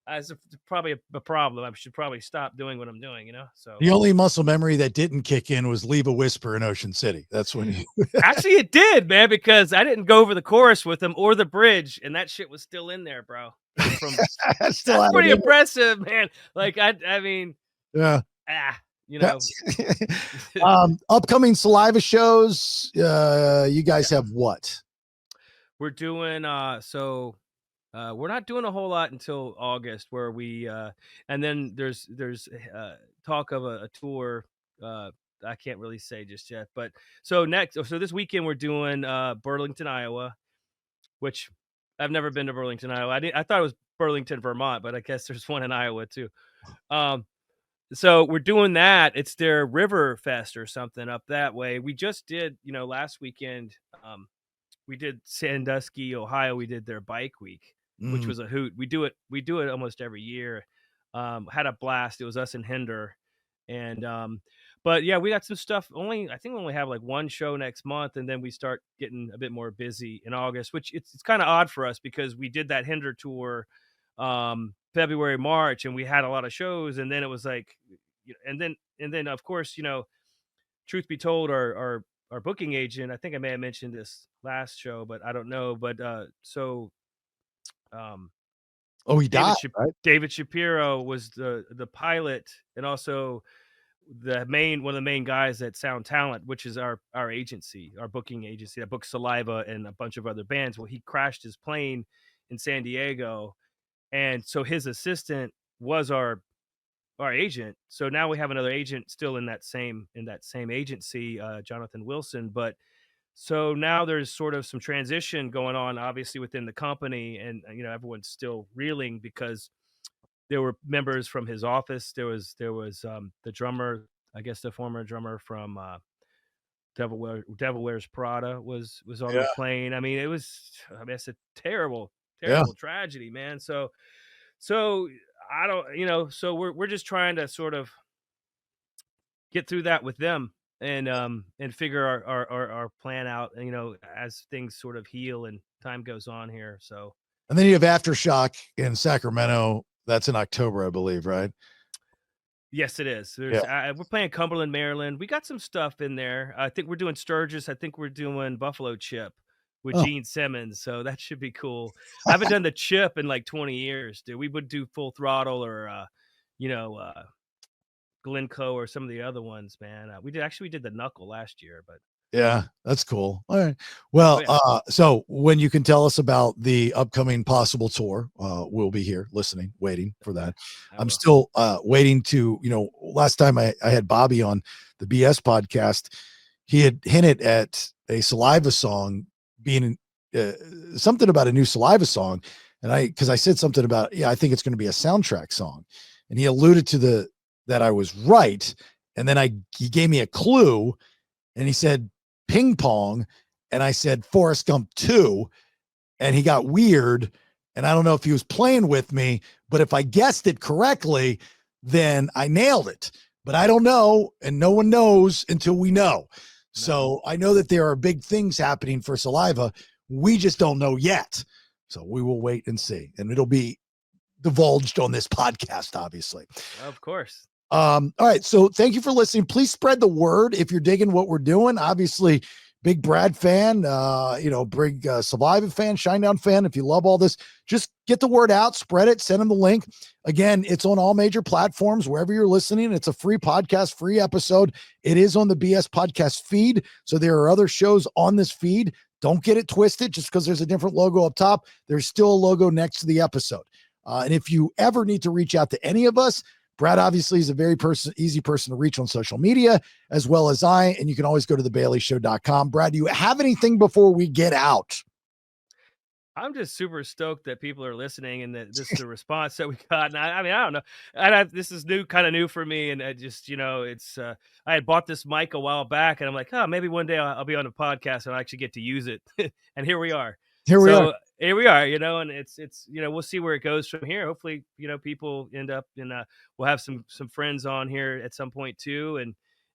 S1: it's probably a problem. I should probably stop doing what I'm doing, So
S2: the only muscle memory that didn't kick in was Leave a Whisper in Ocean City. That's when you
S1: actually it did, man, because I didn't go over the chorus with them or the bridge, and that shit was still in there, bro. That's pretty impressive, man. Like I mean,
S2: yeah.
S1: Upcoming
S2: Saliva shows. You guys have what?
S1: We're doing we're not doing a whole lot until August, where we and then there's talk of a tour. I can't really say just yet, but so this weekend we're doing Burlington, Iowa, which I've never been to Burlington, Iowa. I thought it was Burlington, Vermont, but I guess there's one in Iowa too. So we're doing that. It's their River Fest or something up that way. We just did, last weekend, we did Sandusky, Ohio. We did their bike week, which was a hoot. We do it almost every year. Had a blast. It was us and Hinder. And, but yeah, we got some stuff. I think we only have like one show next month, and then we start getting a bit more busy in August, which it's kind of odd for us because we did that Hinder tour, February, March, and we had a lot of shows, and then it was like, and then of course, truth be told, our booking agent, I think I may have mentioned this last show, but I don't know, but
S2: he died, right?
S1: David Shapiro was the pilot, and also one of the main guys at Sound Talent, which is our agency, our booking agency that books Saliva and a bunch of other bands. Well, he crashed his plane in San Diego, and so his assistant was our agent. So now we have another agent still in that same agency, Jonathan Wilson. But so now there's sort of some transition going on, obviously, within the company, and everyone's still reeling because there were members from his office. There was the drummer, I guess the former drummer from Devil Wears Prada was on
S2: Yeah.
S1: the plane. I mean, it's a terrible
S2: Yeah.
S1: tragedy, man. So I don't, so we're just trying to sort of get through that with them and figure our plan out, as things sort of heal and time goes on here. So
S2: And then you have Aftershock in Sacramento. That's in October, I believe, right?
S1: yes, it is. We're playing Cumberland, Maryland. We got some stuff in there. I think we're doing Sturgis. I think we're doing Buffalo Chip with
S2: Oh.
S1: Gene Simmons. So that should be cool. I haven't done the Chip in like 20 years, dude. We would do Full Throttle or, Glencoe or some of the other ones, man. We did the Knuckle last year, but
S2: Yeah, that's cool. All right. Well, so when you can tell us about the upcoming possible tour, we'll be here listening, waiting for that. I'm still waiting to, last time I had Bobby on the BS podcast, he had hinted at a Saliva song being something about a new Saliva song. And because I said something about, I think it's going to be a soundtrack song. And he alluded to that I was right. And then he gave me a clue and he said Ping Pong. And I said Forrest Gump 2. And he got weird. And I don't know if he was playing with me, but if I guessed it correctly, then I nailed it. But I don't know. And no one knows until we know. So I know that there are big things happening for Saliva. We just don't know yet. So we will wait and see. And it'll be divulged on this podcast, obviously.
S1: Of course.
S2: All right. So thank you for listening. Please spread the word if you're digging what we're doing. Obviously, big Brad fan, big Saliva fan, Shinedown fan. If you love all this, just get the word out, spread it, send them the link. Again, it's on all major platforms, wherever you're listening. It's a free podcast, free episode. It is on the BS podcast feed. So there are other shows on this feed. Don't get it twisted just because there's a different logo up top. There's still a logo next to the episode. And if you ever need to reach out to any of us, Brad obviously is a very easy person to reach on social media, as well as I, and you can always go to TheBaileyShow.com. Brad, do you have anything before we get out?
S1: I'm just super stoked that people are listening and that this is the response that we got. And I don't know. This is kind of new for me. And I just, it's, I had bought this mic a while back and I'm like, oh, maybe one day I'll be on a podcast and I'll actually get to use it. And here we are. Here we are, and it's, we'll see where it goes from here. Hopefully, people end up we'll have some friends on here at some point too.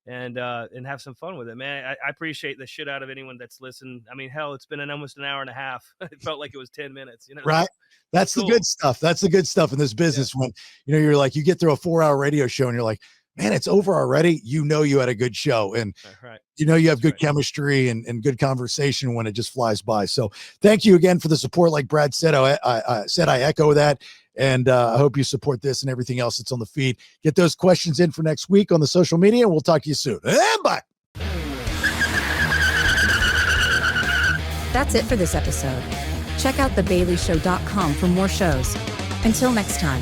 S1: And have some fun with it, man. I appreciate the shit out of anyone that's listened. I mean, hell, it's been almost an hour and a half. It felt like it was 10 minutes,
S2: Right. That's cool. The good stuff. That's the good stuff in this business. Yeah. When, you're like, you get through a 4-hour radio show and you're like, man, it's over already. You had a good show and you have good chemistry and good conversation when it just flies by. So thank you again for the support. Like Brad said, I echo that. And I hope you support this and everything else that's on the feed. Get those questions in for next week on the social media, and we'll talk to you soon. And bye.
S4: That's it for this episode. Check out TheBaileyShow.com for more shows. Until next time.